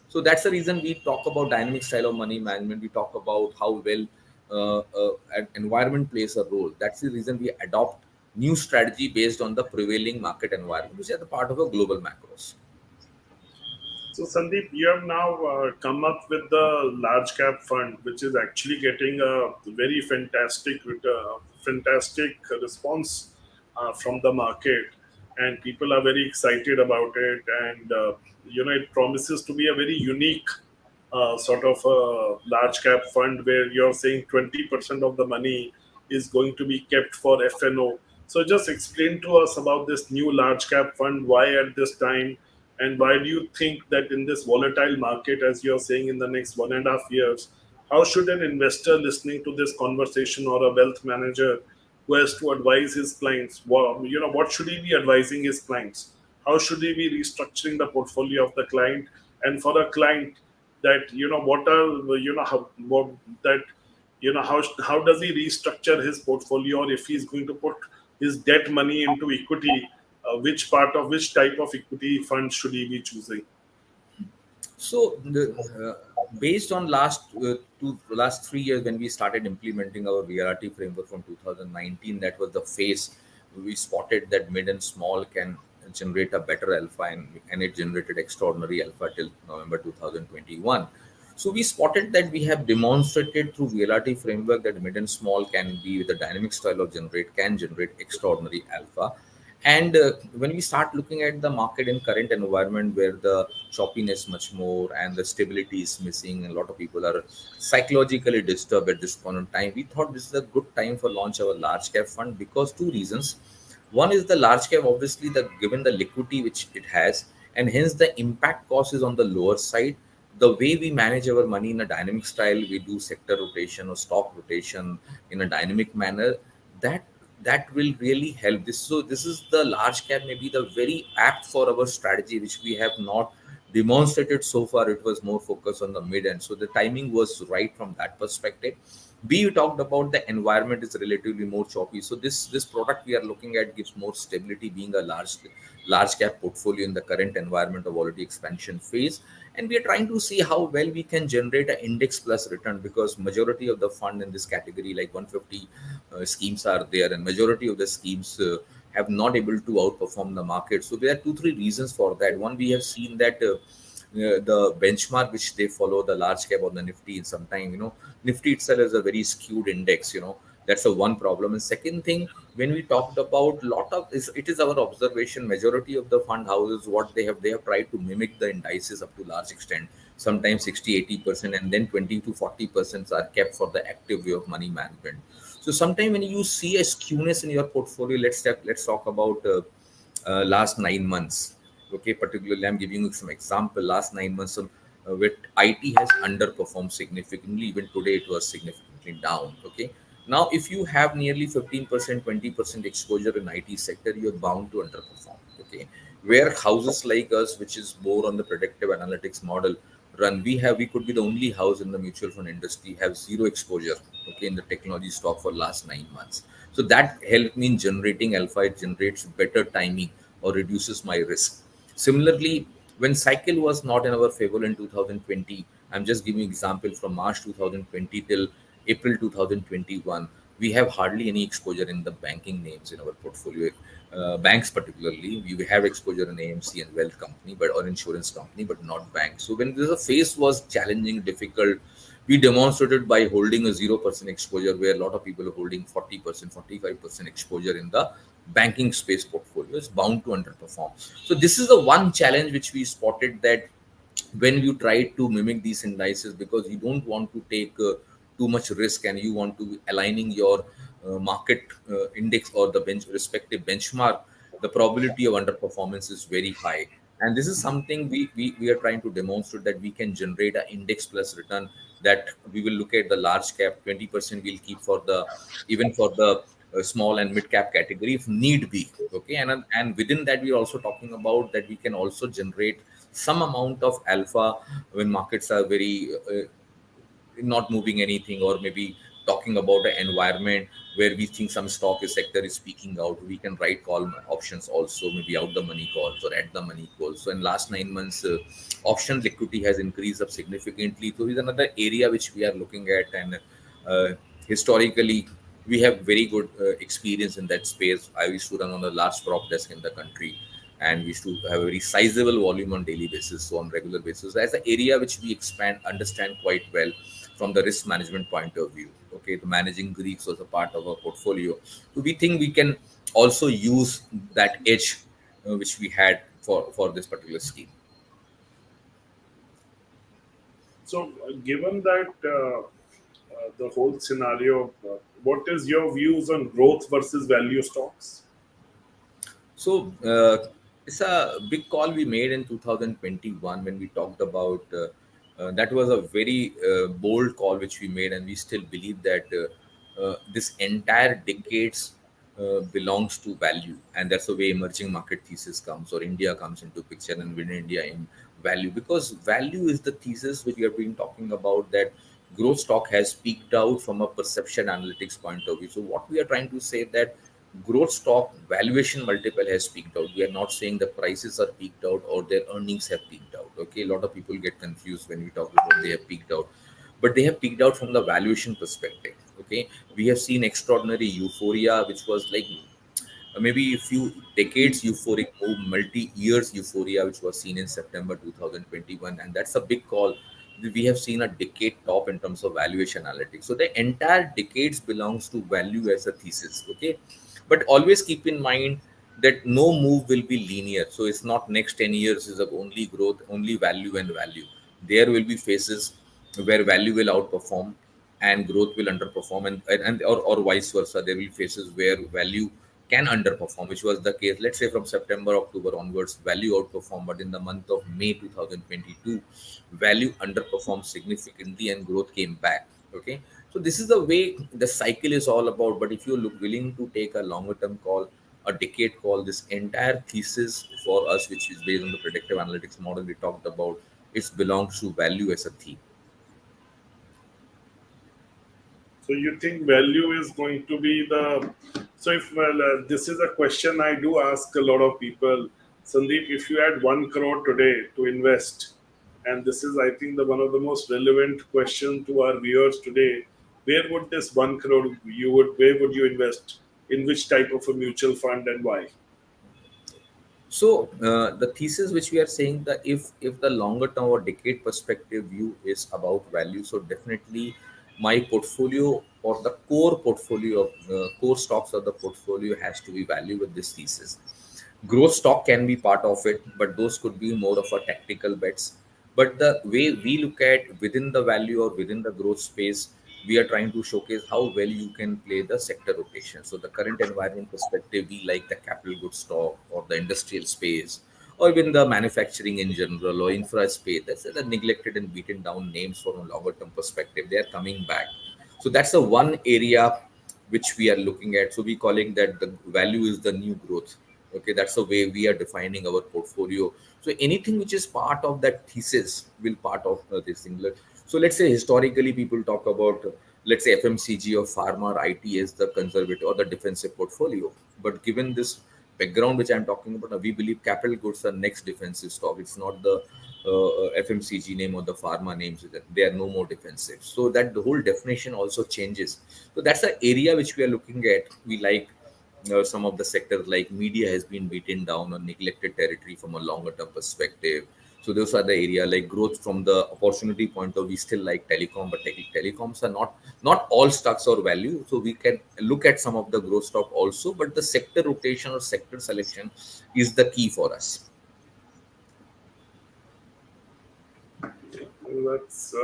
So that's the reason we talk about dynamic style of money management. We talk about how well an environment plays a role. That's the reason we adopt new strategy based on the prevailing market environment, which is the part of a global macros. So, Sandeep, you have now come up with the large cap fund, which is actually getting a very fantastic response from the market, and people are very excited about it. And it promises to be a very unique sort of a large cap fund where you're saying 20% of the money is going to be kept for FNO. So, just explain to us about this new large cap fund. Why at this time? And why do you think that in this volatile market, as you're saying, in the next 1.5 years, how should an investor listening to this conversation or a wealth manager who has to advise his clients, what should he be advising his clients? How should he be restructuring the portfolio of the client? And for a client, that what are how what, that how does he restructure his portfolio, or if he's going to put his debt money into equity, which type of equity fund should he be choosing? So, based on last 3 years when we started implementing our VRT framework from 2019, that was the phase we spotted that mid and small can generate a better alpha, and it generated extraordinary alpha till November 2021. So we spotted that we have demonstrated through VLRT framework that mid and small can be with a dynamic style of generate extraordinary alpha. And when we start looking at the market in current environment where the choppiness much more and the stability is missing, and a lot of people are psychologically disturbed at this point in time, we thought this is a good time for launch our large cap fund because two reasons. One is the large cap, obviously, the given the liquidity which it has, and hence the impact cost is on the lower side. The way we manage our money in a dynamic style, we do sector rotation or stock rotation in a dynamic manner. That that will really help this. So this is the large cap, maybe the very apt for our strategy, which we have not demonstrated so far. It was more focused on the mid end. So the timing was right from that perspective. B, you talked about the environment is relatively more choppy. So this product we are looking at gives more stability, being a large cap portfolio in the current environment of volatility expansion phase. And we are trying to see how well we can generate an index plus return, because majority of the fund in this category, like 150 schemes are there, and majority of the schemes have not able to outperform the market. So there are two three reasons for that. One, we have seen that the benchmark which they follow, the large cap or the Nifty, in some time, Nifty itself is a very skewed index. That's a one problem. And second thing, when we talked about lot of it is our observation, majority of the fund houses, what they have tried to mimic the indices up to large extent, sometimes 60-80%, and then 20 to 40% are kept for the active way of money management. So sometimes when you see a skewness in your portfolio, let's talk about last 9 months. Okay, particularly I'm giving you some example. Last 9 months, with IT has underperformed significantly. Even today, it was significantly down. Okay, now if you have nearly 15%, 20% exposure in IT sector, you're bound to underperform. Okay, where houses like us, which is more on the predictive analytics model, run, we could be the only house in the mutual fund industry have zero exposure. Okay, in the technology stock for last 9 months. So that helped me in generating alpha. It generates better timing or reduces my risk. Similarly, when cycle was not in our favor in 2020, I'm just giving example from March 2020 till April 2021, we have hardly any exposure in the banking names in our portfolio. Banks particularly, we have exposure in AMC and wealth company, but or insurance company, but not banks. So when the phase was challenging, difficult, we demonstrated by holding a 0% exposure, where a lot of people are holding 40%, 45% exposure in the banking space portfolio is bound to underperform. So this is the one challenge which we spotted, that when you try to mimic these indices, because you don't want to take too much risk and you want to be aligning your market index or the respective benchmark, the probability of underperformance is very high. And this is something we are trying to demonstrate, that we can generate an index plus return, that we will look at the large cap 20%, we'll keep for the even for the small and mid cap category if need be. Okay, and within that we are also talking about that we can also generate some amount of alpha when markets are very not moving anything, or maybe talking about an environment where we think some stock is sector is speaking out, we can write call options also, maybe out the money calls or at the money calls. So in last 9 months, option liquidity has increased up significantly. So is another area which we are looking at. And uh, historically we have very good experience in that space. I used to run on the large prop desk in the country, and we used to have a very sizable volume on daily basis, so on regular basis. That's an area which we expand understand quite well from the risk management point of view. Okay, the managing Greeks was a part of our portfolio. So we think we can also use that edge which we had for this particular scheme. So, given that the whole scenario, what is your views on growth versus value stocks? So it's a big call we made in 2021 when we talked about that was a very bold call which we made, and we still believe that this entire decades belongs to value, and that's the way emerging market thesis comes, or India comes into picture, and within India in value, because value is the thesis which we have been talking about, that growth stock has peaked out from a perception analytics point of view. So what we are trying to say, that growth stock valuation multiple has peaked out. We are not saying the prices are peaked out or their earnings have peaked out. Okay, a lot of people get confused when we talk about they have peaked out, but they have peaked out from the valuation perspective. Okay, we have seen extraordinary euphoria, which was like maybe a few decades euphoric move, multi years euphoria, which was seen in September 2021, and that's a big call. We have seen a decade top in terms of valuation analytics. So the entire decades belongs to value as a thesis. Okay, but always keep in mind that no move will be linear. So it's not next 10 years is of only growth, only value and value. There will be phases where value will outperform and growth will underperform, and or vice versa. There will be phases where value can underperform, which was the case. Let's say from September, October onwards, value outperformed, but in the month of May 2022, value underperformed significantly and growth came back. Okay, so this is the way the cycle is all about. But if you're willing to take a longer term call, a decade call, this entire thesis for us, which is based on the predictive analytics model we talked about, it belongs to value as a theme. So you think value is going to be the so if well this is a question I do ask a lot of people. Sandeep, if you had 1 crore today to invest, and this is I think the one of the most relevant question to our viewers today, where would this 1 crore you would where would you invest, in which type of a mutual fund, and why? So the thesis which we are saying, that if the longer term or decade perspective view is about value, so definitely my portfolio or the core portfolio of core stocks of the portfolio has to be value with this thesis. Growth stock can be part of it, but those could be more of a tactical bets. But the way we look at within the value or within the growth space, we are trying to showcase how well you can play the sector rotation. So the current environment perspective, we like the capital goods stock or the industrial space, or even the manufacturing in general or infra space. That's the neglected and beaten down names from a longer term perspective. They are coming back. So that's the one area which we are looking at. So we calling that the value is the new growth. Okay, that's the way we are defining our portfolio. So anything which is part of that thesis will part of this thing. So let's say historically people talk about let's say FMCG or pharma or IT as the conservative or the defensive portfolio. But given this background which I'm talking about, we believe capital goods are next defensive stock. It's not the FMCG name or the pharma names. They are no more defensive. So that the whole definition also changes. So that's the area which we are looking at. We like some of the sectors like media has been beaten down or neglected territory from a longer term perspective. So those are the area like growth from the opportunity point of view. Still like telecom, but telecoms are not all stocks or value. So we can look at some of the growth stock also, but the sector rotation or sector selection is the key for us. That's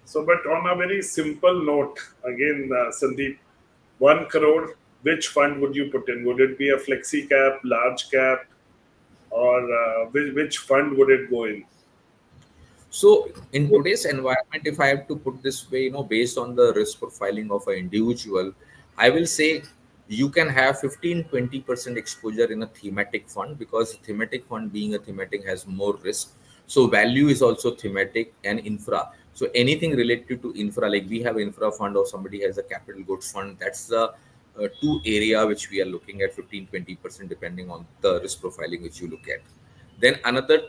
so. But on a very simple note, again, Sandeep, 1 crore. Which fund would you put in? Would it be a flexi cap, large cap, or which fund would it go in? So in today's environment, if I have to put this way, based on the risk profiling of an individual, I will say you can have 15-20% exposure in a thematic fund, because thematic fund being a thematic has more risk. So value is also thematic, and infra. So anything related to infra, like we have infra fund or somebody has a capital goods fund, that's the two area which we are looking at 15-20% depending on the risk profiling which you look at. Then another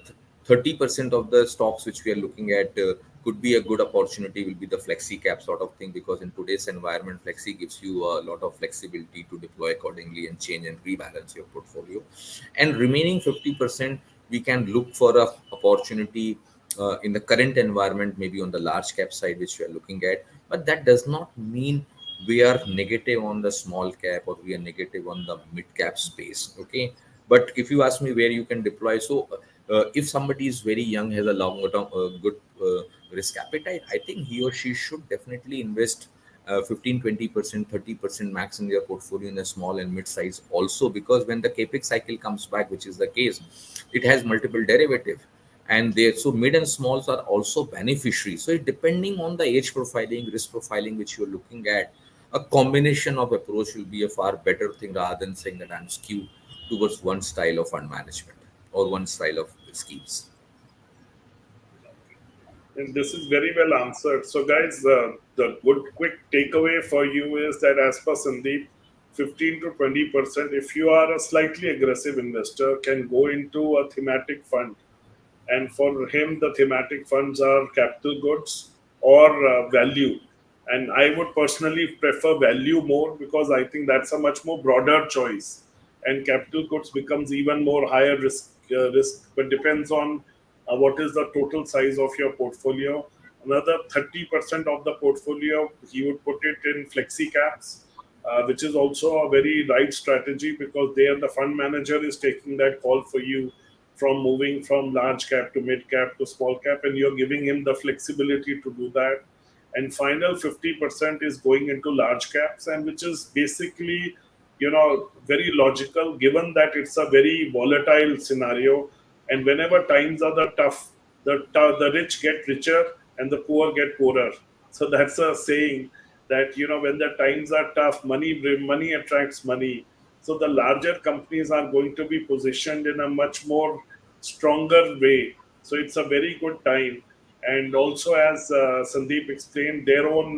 30% of the stocks which we are looking at could be a good opportunity will be the flexi cap sort of thing, because in today's environment flexi gives you a lot of flexibility to deploy accordingly and change and rebalance your portfolio. And remaining 50% we can look for a opportunity in the current environment, maybe on the large cap side which we are looking at. But that does not mean we are negative on the small cap or we are negative on the mid cap space. Okay, but if you ask me where you can deploy, so if somebody is very young, has a long term good risk appetite, I think he or she should definitely invest 15-20%, 30% max in their portfolio in a small and mid size also, because when the capex cycle comes back, which is the case, it has multiple derivative, and there so mid and smalls are also beneficiaries. So depending on the age profiling, risk profiling which you're looking at, a combination of approach will be a far better thing rather than saying that I'm skewed towards one style of fund management or one style of schemes. And this is very well answered. So, guys, the good quick takeaway for you is that, as per Sandeep, 15 to 20%, if you are a slightly aggressive investor, can go into a thematic fund. And for him, the thematic funds are capital goods or value. And I would personally prefer value more, because I think that's a much more broader choice. And capital goods becomes even more higher risk, but depends on what is the total size of your portfolio. Another 30% of the portfolio, he would put it in flexi caps, which is also a very right strategy, because there the fund manager is taking that call for you, from moving from large cap to mid cap to small cap, and you're giving him the flexibility to do that. And final 50% is going into large caps, and which is basically, very logical, given that it's a very volatile scenario. And whenever times are the tough, the rich get richer and the poor get poorer. So that's a saying that, when the times are tough, money attracts money. So the larger companies are going to be positioned in a much more stronger way. So it's a very good time. And also, as Sandeep explained, their own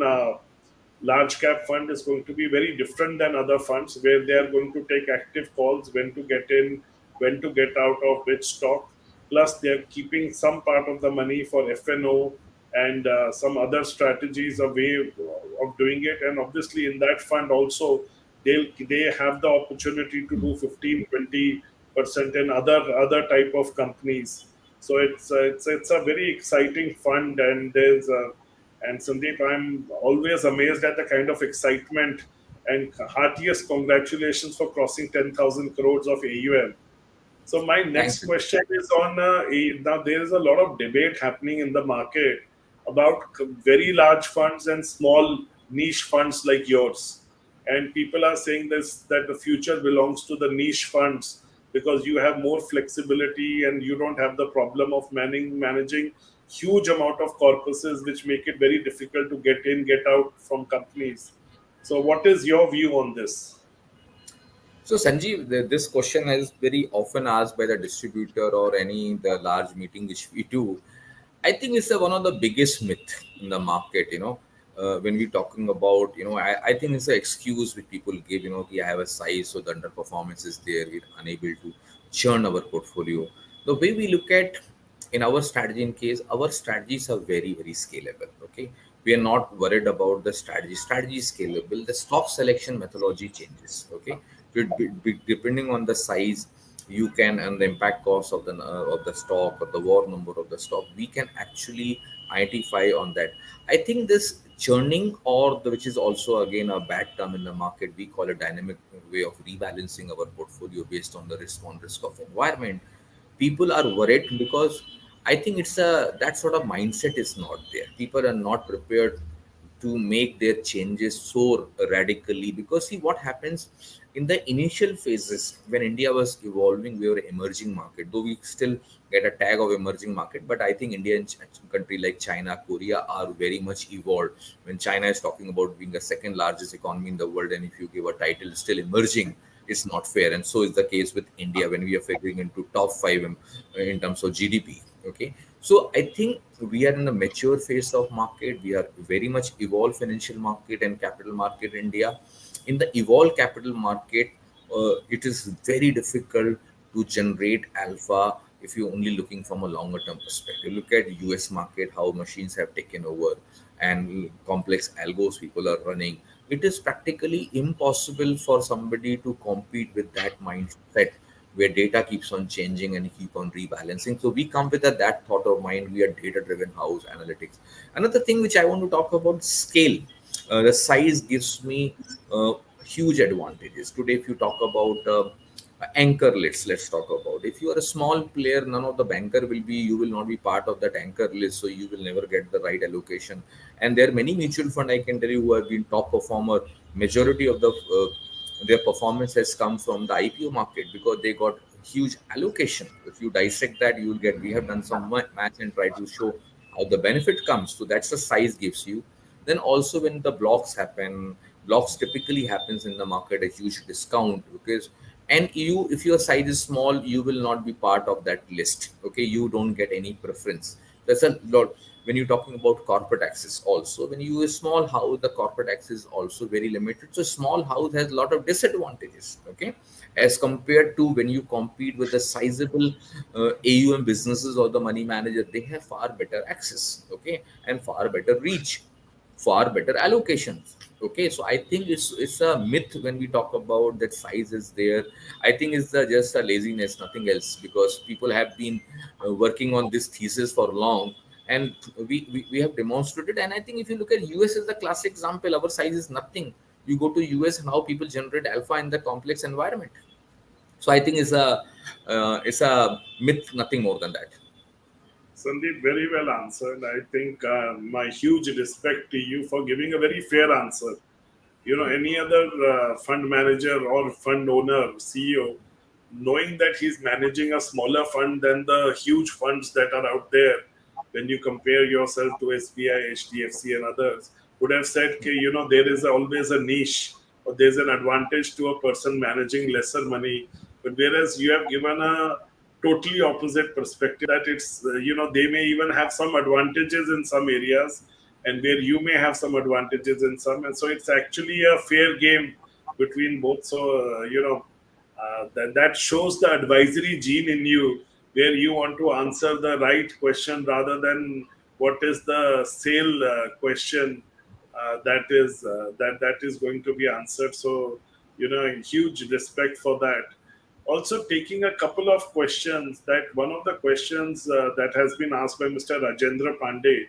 large cap fund is going to be very different than other funds, where they are going to take active calls when to get in, when to get out of which stock. Plus, they are keeping some part of the money for FNO and some other strategies, a way of doing it. And obviously, in that fund also, they have the opportunity to do 15-20% in other type of companies. So it's a very exciting fund, and and Sandeep, I'm always amazed at the kind of excitement, and heartiest congratulations for crossing 10,000 crores of AUM. So my Thank next you. question is on now there is a lot of debate happening in the market about very large funds and small niche funds like yours, and people are saying this, that the future belongs to the niche funds, because you have more flexibility and you don't have the problem of managing huge amount of corpuses, which make it very difficult to get in, get out from companies. So what is your view on this? So Sanjeev, this question is very often asked by the distributor or any the large meeting which we do. I think it's one of the biggest myth in the market. When we're talking about, I think it's an excuse which people give. I have a size, so the underperformance is there. We're unable to churn our portfolio. The way we look at in our strategy, in case our strategies are very very scalable. Okay, we are not worried about the strategy. Strategy is scalable. The stock selection methodology changes. Okay, depending on the size, you can, and the impact cost of the stock, or the war number of the stock, we can actually identify on that. I think this churning, or which is also again a bad term in the market, we call a dynamic way of rebalancing our portfolio based on the risk of environment. People are worried because I think it's a that sort of mindset is not there. People are not prepared to make their changes so radically, because see what happens in the initial phases when India was evolving, we were emerging market, though we still get a tag of emerging market. But I think India and country like China, Korea are very much evolved. When China is talking about being the second largest economy in the world, and if you give a title still emerging, it's not fair. And so is the case with India when we are figuring into top five in terms of GDP. Okay, so I think we are in the mature phase of market. We are very much evolved financial market and capital market in India. In the evolved capital market, it is very difficult to generate alpha if you're only looking from a longer term perspective. Look at US market, how machines have taken over and complex algos people are running. It is practically impossible for somebody to compete with that mindset where data keeps on changing and keep on rebalancing. So we come with that thought of mind. We are data driven house analytics. Another thing which I want to talk about, scale. The size gives me huge advantages. Today, if you talk about anchor lists, let's talk about, if you are a small player, none of the banker will be, you will not be part of that anchor list, so you will never get the right allocation. And there are many mutual fund, I can tell you, who have been top performer. Majority of their performance has come from the IPO market because they got huge allocation. If you dissect that, you will get, we have done some math and try to show how the benefit comes. So that's the size gives you. Then also when the blocks happen, blocks typically happens in the market a huge discount, because, and you, if your size is small, you will not be part of that list. Okay, you don't get any preference. That's a lot. When you're talking about corporate access, also when you a small house, the corporate access is also very limited. So small house has a lot of disadvantages. Okay, as compared to when you compete with the sizable AUM businesses or the money manager, they have far better access. Okay, and far better reach, far better allocations. Okay, so I think it's a myth when we talk about that size is there. I think it's just a laziness, nothing else, because people have been working on this thesis for long, and we have demonstrated. And I think if you look at US as the classic example, our size is nothing. You go to US and how people generate alpha in the complex environment. So I think it's a myth, nothing more than that. Sandeep, very well answered. I think my huge respect to you for giving a very fair answer. You know, any other fund manager or fund owner, CEO, knowing that he's managing a smaller fund than the huge funds that are out there, when you compare yourself to SBI, HDFC, and others, would have said, okay, you know, there is always a niche, or there's an advantage to a person managing lesser money. But whereas you have given a totally opposite perspective, that it's, you know, they may even have some advantages in some areas, and where you may have some advantages in some. And so it's actually a fair game between both. So, that shows the advisory gene in you, where you want to answer the right question rather than what is the sale question that is going to be answered. So, you know, huge respect for that. Also, taking a couple of questions, that one of the questions that has been asked by Mr. Rajendra Pandey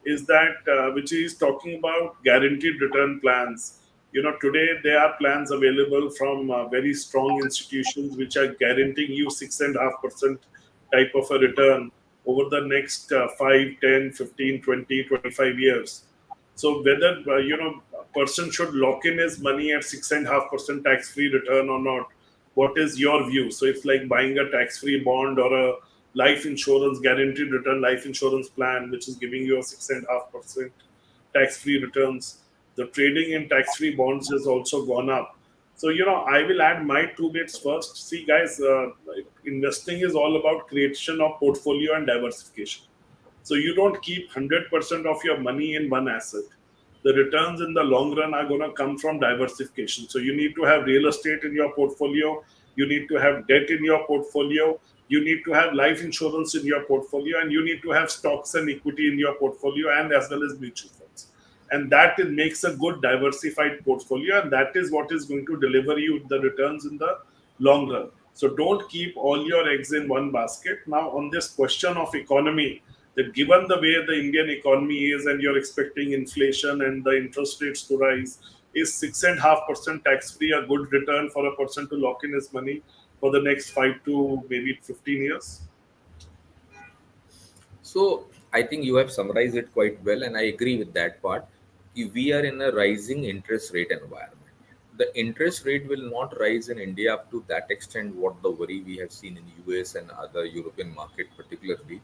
is that which is talking about guaranteed return plans. You know, today there are plans available from very strong institutions which are guaranteeing you 6.5% type of a return over the next 5, 10, 15, 20, 25 years. So whether a person should lock in his money at 6.5% tax-free return or not, what is your view? So it's like buying a tax-free bond or a life insurance, guaranteed return life insurance plan, which is giving you a 6.5% tax-free returns. The trading in tax-free bonds has also gone up. So, you know, I will add my two bits first. See, guys, investing is all about creation of portfolio and diversification. So you don't keep 100% of your money in one asset. The returns in the long run are going to come from diversification. So you need to have real estate in your portfolio. You need to have debt in your portfolio. You need to have life insurance in your portfolio, and you need to have stocks and equity in your portfolio, and as well as mutual funds. And that makes a good diversified portfolio, and that is what is going to deliver you the returns in the long run. So don't keep all your eggs in one basket. Now, on this question of economy, that given the way the Indian economy is, and you're expecting inflation and the interest rates to rise, is 6.5% tax free a good return for a person to lock in his money for the next 5 to maybe 15 years? So I think you have summarized it quite well, and I agree with that part. If we are in a rising interest rate environment, the interest rate will not rise in India up to that extent. What the worry we have seen in US and other European market particularly,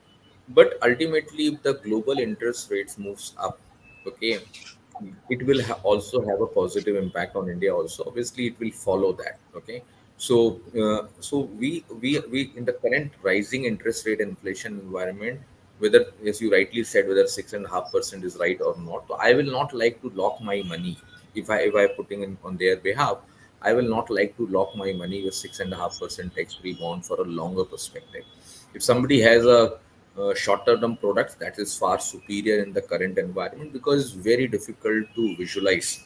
but ultimately, if the global interest rates moves up, okay, it will also have a positive impact on India. Also, obviously, it will follow that. Okay, so we in the current rising interest rate inflation environment, whether, as you rightly said, whether 6.5% is right or not, so I will not like to lock my money. If I putting in on their behalf, I will not like to lock my money with 6.5% tax free bond for a longer perspective. If somebody has a shorter term products, that is far superior in the current environment, because it's very difficult to visualize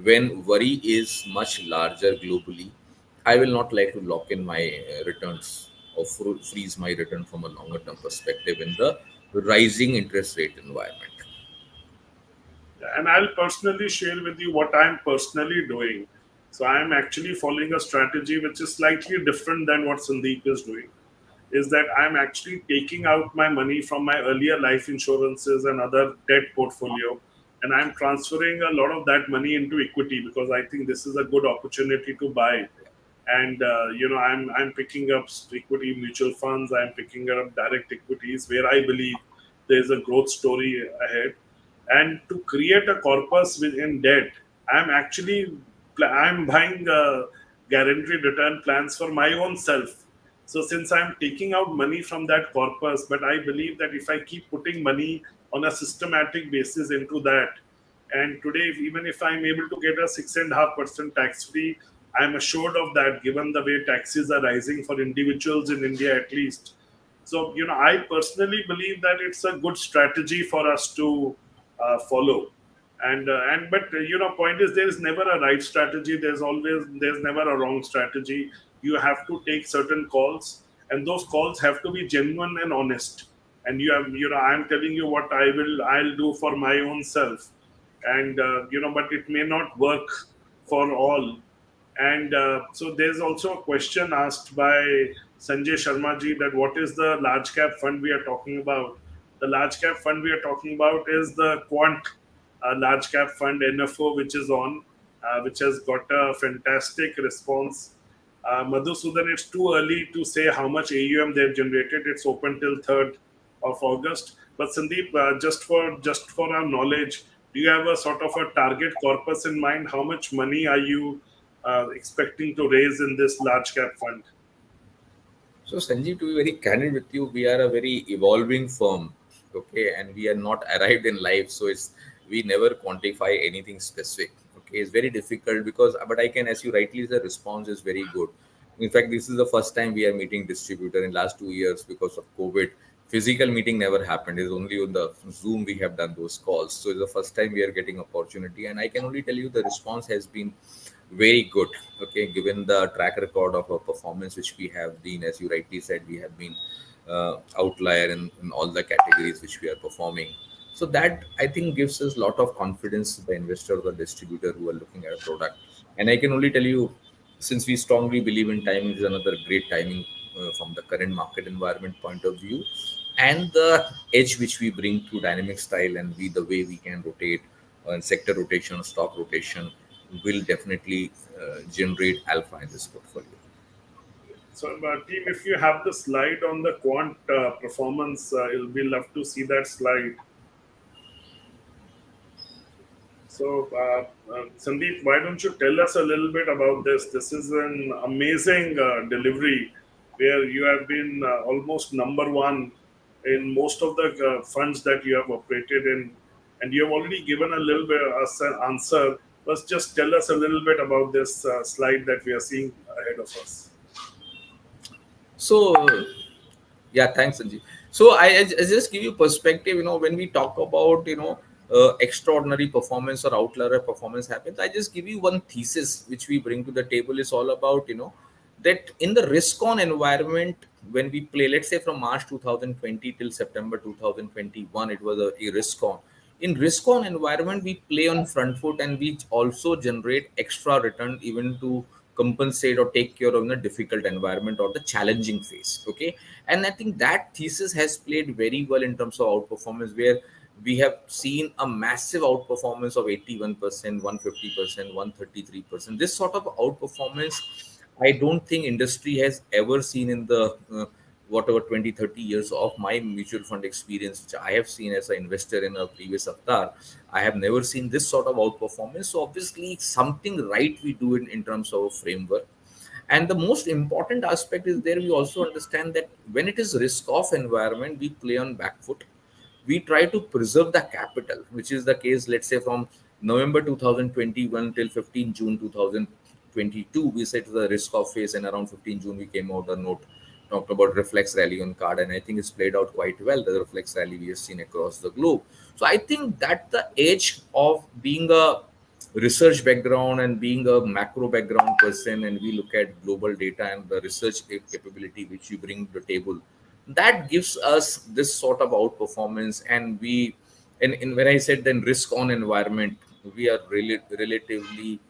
when worry is much larger globally. I will not like to lock in my returns or freeze my return from a longer term perspective in the rising interest rate environment. And I'll personally share with you what I'm personally doing. So I'm actually following a strategy which is slightly different than what Sandeep is doing. Is that I'm actually taking out my money from my earlier life insurances and other debt portfolio, and I'm transferring a lot of that money into equity because I think this is a good opportunity to buy. And I'm picking up equity mutual funds. I'm picking up direct equities where I believe there's a growth story ahead. And to create a corpus within debt, I'm actually I'm buying guaranteed return plans for my own self. So since I'm taking out money from that corpus, but I believe that if I keep putting money on a systematic basis into that, and today, even if I'm able to get a 6.5% tax free, I'm assured of that given the way taxes are rising for individuals in India at least. So, I personally believe that it's a good strategy for us to follow. But point is there is never a right strategy. There's never a wrong strategy. You have to take certain calls, and those calls have to be genuine and honest. And I'm telling you what I'll do for my own self, and but it may not work for all. And so there's also a question asked by Sanjay Sharma ji that what is the large cap fund we are talking about. The large cap fund we are talking about is the Quant large cap fund NFO, which is on which has got a fantastic response. Madhusudan, it's too early to say how much AUM they've generated. It's open till 3rd of August. But Sandeep, just for our knowledge, do you have a sort of a target corpus in mind? How much money are you expecting to raise in this large cap fund? So, Sanjeev, to be very candid with you, we are a very evolving firm, okay, and we are not arrived in life, so it's we never quantify anything specific. Okay, it's very difficult because, but I can, as you rightly said, the response is very good. In fact, this is the first time we are meeting distributor in last 2 years because of COVID. Physical meeting never happened. It's only on the Zoom we have done those calls. So it's the first time we are getting opportunity, and I can only tell you the response has been very good. Okay, given the track record of our performance, which we have been, as you rightly said, we have been outlier in all the categories which we are performing. So that I think gives us a lot of confidence to the investor or the distributor who are looking at a product. And I can only tell you, since we strongly believe in timing, is another great timing from the current market environment point of view, and the edge which we bring to dynamic style and the way we can rotate sector rotation, stock rotation will definitely generate alpha in this portfolio. So, team, if you have the slide on the quant performance, it'll be love to see that slide. So, Sandeep, why don't you tell us a little bit about this? This is an amazing delivery where you have been almost number one in most of the funds that you have operated in, and you have already given a little bit us an answer. Let's just tell us a little bit about this slide that we are seeing ahead of us. So, yeah, thanks, Sanjeev. So, I just give you perspective. When we talk about extraordinary performance or outlier performance happens, I just give you one thesis which we bring to the table. Is all about that in the risk on environment, when we play, let's say from March 2020 till September 2021, it was a risk on. In risk on environment, we play on front foot, and we also generate extra return even to compensate or take care of the difficult environment or the challenging phase. Okay. And I think that thesis has played very well in terms of outperformance, where we have seen a massive outperformance of 81%, 150%, 133%. This sort of outperformance, I don't think industry has ever seen in the whatever 20, 30 years of my mutual fund experience, which I have seen as an investor in a previous avatar. I have never seen this sort of outperformance. So obviously something right we do in terms of framework. And the most important aspect is there we also understand that when it is risk off environment, we play on back foot. We try to preserve the capital, which is the case, let's say from November 2021 till 15 June 2022, we set the risk off phase, and around 15 June, we came out a note, talked about reflex rally on card, and I think it's played out quite well, the reflex rally we have seen across the globe. So I think that the edge of being a research background and being a macro background person, and we look at global data and the research capability which you bring to the table, that gives us this sort of outperformance. And and when I said then risk on environment, we are really relatively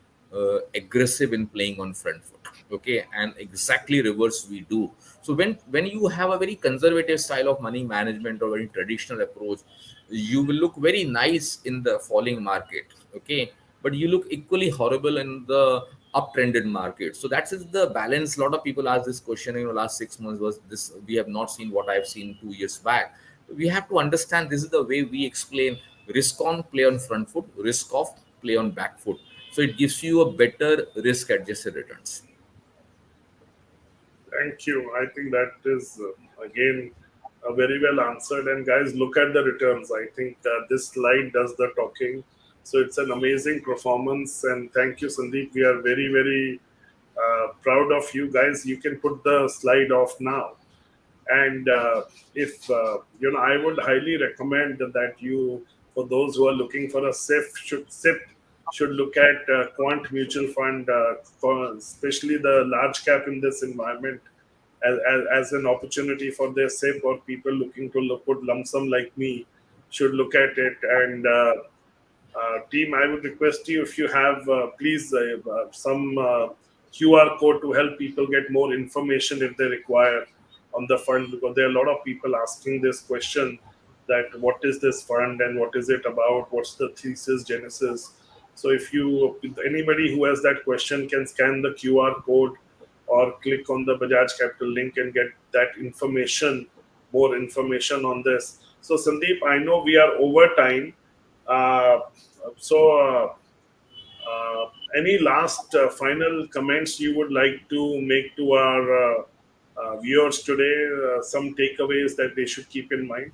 aggressive in playing on front foot. Okay. And exactly reverse we do. So when you have a very conservative style of money management or very traditional approach, you will look very nice in the falling market. Okay. But you look equally horrible in the uptrended market. So that's the balance. A lot of people ask this question, last 6 months was this, we have not seen what I've seen 2 years back. We have to understand this is the way we explain risk on, play on front foot, risk off, play on back foot. So it gives you a better risk adjusted returns. Thank you. I think that is, again, very well answered. And guys, look at the returns. I think this slide does the talking. So it's an amazing performance. And thank you, Sandeep. We are very, very proud of you guys. You can put the slide off now. And if I would highly recommend that you, for those who are looking for a SIP should look at Quant Mutual Fund, especially the large cap in this environment, as an opportunity for their SIP, or people looking to put lump sum like me should look at it. And team, I would request you, if you have, please, some QR code to help people get more information if they require on the fund, because there are a lot of people asking this question, that what is this fund and what is it about, what's the thesis genesis. So if anybody who has that question can scan the QR code or click on the Bajaj Capital link and get that information, more information on this. So Sandeep, I know we are over time. Uh, any last final comments you would like to make to our viewers today? Some takeaways that they should keep in mind?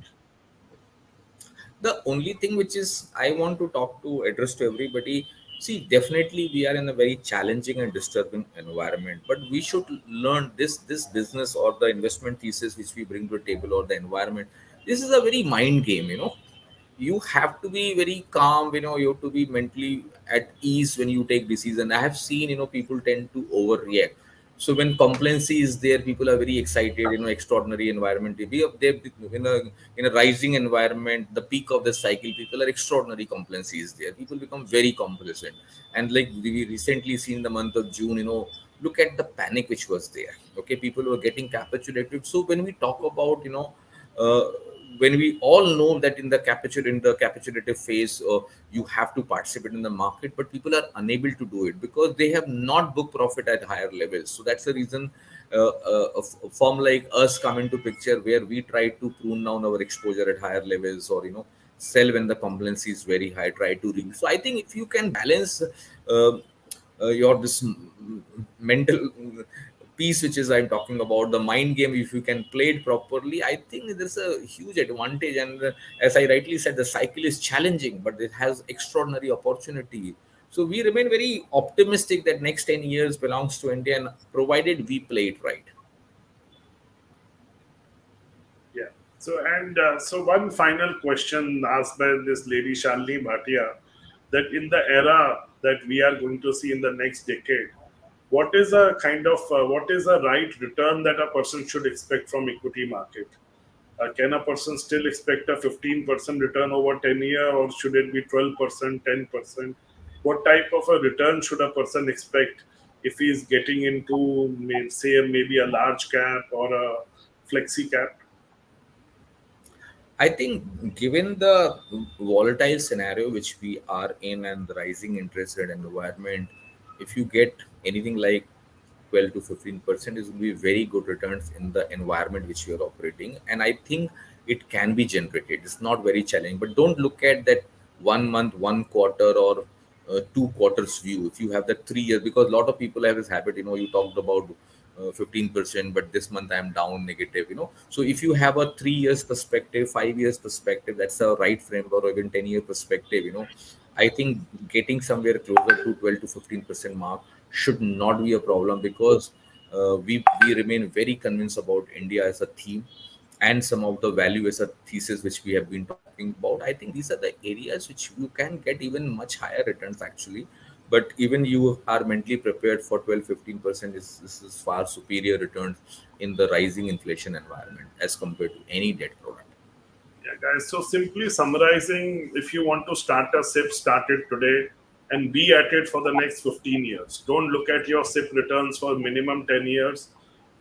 The only thing which is I want to talk to address to everybody, see, definitely we are in a very challenging and disturbing environment, but we should learn this business or the investment thesis which we bring to the table, or the environment, this is a very mind game. You have to be very calm, you have to be mentally at ease when you take decision. I have seen, people tend to overreact. So when complacency is there, people are very excited, extraordinary environment. They in a rising environment, the peak of the cycle, people are extraordinary complacency is there. People become very complacent. And like we recently seen the month of June, look at the panic which was there. Okay, people were getting capitulated. So when we talk about, uh, when we all know that in the capitulative phase, you have to participate in the market, but people are unable to do it because they have not booked profit at higher levels. So that's the reason a firm like us come into picture, where we try to prune down our exposure at higher levels, or sell when the compliance is very high, try to reach. So I think if you can balance your this mental piece which is I'm talking about, the mind game, if you can play it properly, I think there's a huge advantage. And as I rightly said, the cycle is challenging, but it has extraordinary opportunity. So we remain very optimistic that next 10 years belongs to India, and provided we play it right. Yeah. So one final question asked by this lady Shalini Bhatia, that in the era that we are going to see in the next decade, what is a kind of what is a right return that a person should expect from equity market? Can a person still expect a 15% return over 10 year, or should it be 12%, 10%? What type of a return should a person expect if he is getting into, say, maybe a large cap or a flexi cap? I think, given the volatile scenario which we are in and the rising interest rate environment, if you get anything like 12 to 15%, is will be very good returns in the environment which you are operating. And I think it can be generated. It's not very challenging, but don't look at that 1 month, 1 quarter, or 2 quarters view. If you have that 3 years, because a lot of people have this habit, you talked about 15%, but this month I'm down negative. So if you have a 3 years perspective, 5 years perspective, that's a right framework, or even 10-year perspective. I think getting somewhere closer to 12 to 15% mark should not be a problem, because we remain very convinced about India as a theme, and some of the value as a thesis which we have been talking about. I think these are the areas which you can get even much higher returns actually. But even you are mentally prepared for 12-15%, this is far superior returns in the rising inflation environment as compared to any debt product. Yeah, guys. So simply summarizing, if you want to start a SIP, start it today and be at it for the next 15 years. Don't look at your SIP returns for minimum 10 years.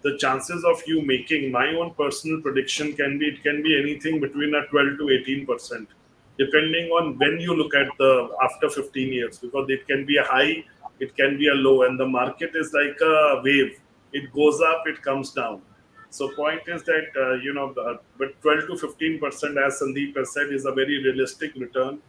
The chances of you making, my own personal prediction can be, it can be anything between a 12 to 18%, depending on when you look at the after 15 years, because it can be a high, it can be a low, and the market is like a wave. It goes up, it comes down. So point is that but 12 to 15%, as Sandeep has said, is a very realistic return.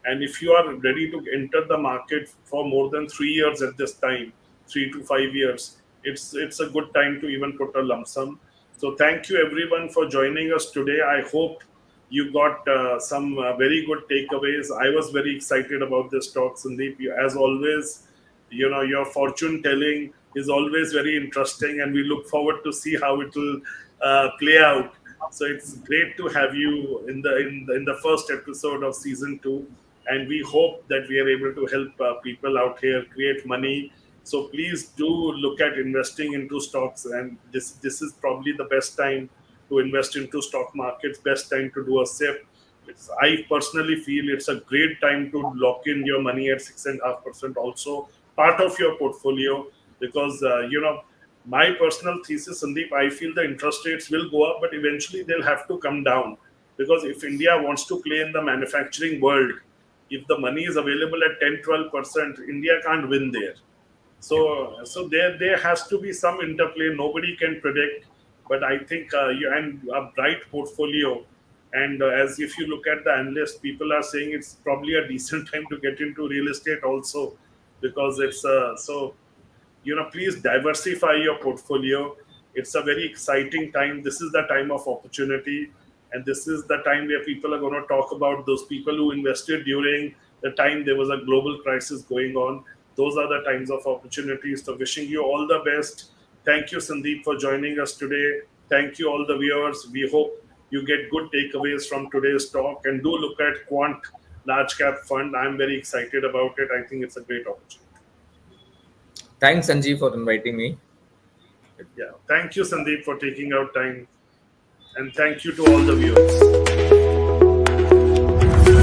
And if you are ready to enter the market for more than 3 years at this time, 3 to 5 years, it's a good time to even put a lump sum. So thank you everyone for joining us today. I hope you got some very good takeaways. I was very excited about this talk, Sandeep. As always, your fortune telling is always very interesting, and we look forward to see how it will play out. So it's great to have you in the first episode of season 2, and we hope that we are able to help people out here create money. So please do look at investing into stocks, and this is probably the best time to invest into stock markets. Best time to do a SIP. I personally feel it's a great time to lock in your money at 6.5%, also part of your portfolio, because my personal thesis, Sandeep, I feel the interest rates will go up, but eventually they'll have to come down, because if India wants to play in the manufacturing world, if the money is available at 10-12%, India can't win there. So there has to be some interplay. Nobody can predict, but I think you and a bright portfolio. And as if you look at the analysts, people are saying it's probably a decent time to get into real estate also, because it's so please diversify your portfolio. It's a very exciting time. This is the time of opportunity, and this is the time where people are going to talk about those people who invested during the time there was a global crisis going on. Those are the times of opportunities. So wishing you all the best. Thank you, Sandeep, for joining us today. Thank you, all the viewers. We hope you get good takeaways from today's talk, and do look at Quant Large Cap Fund. I'm very excited about it. I think it's a great opportunity. Thanks, Sanjiv, for inviting me. Yeah. Thank you, Sandeep, for taking out time. And thank you to all the viewers.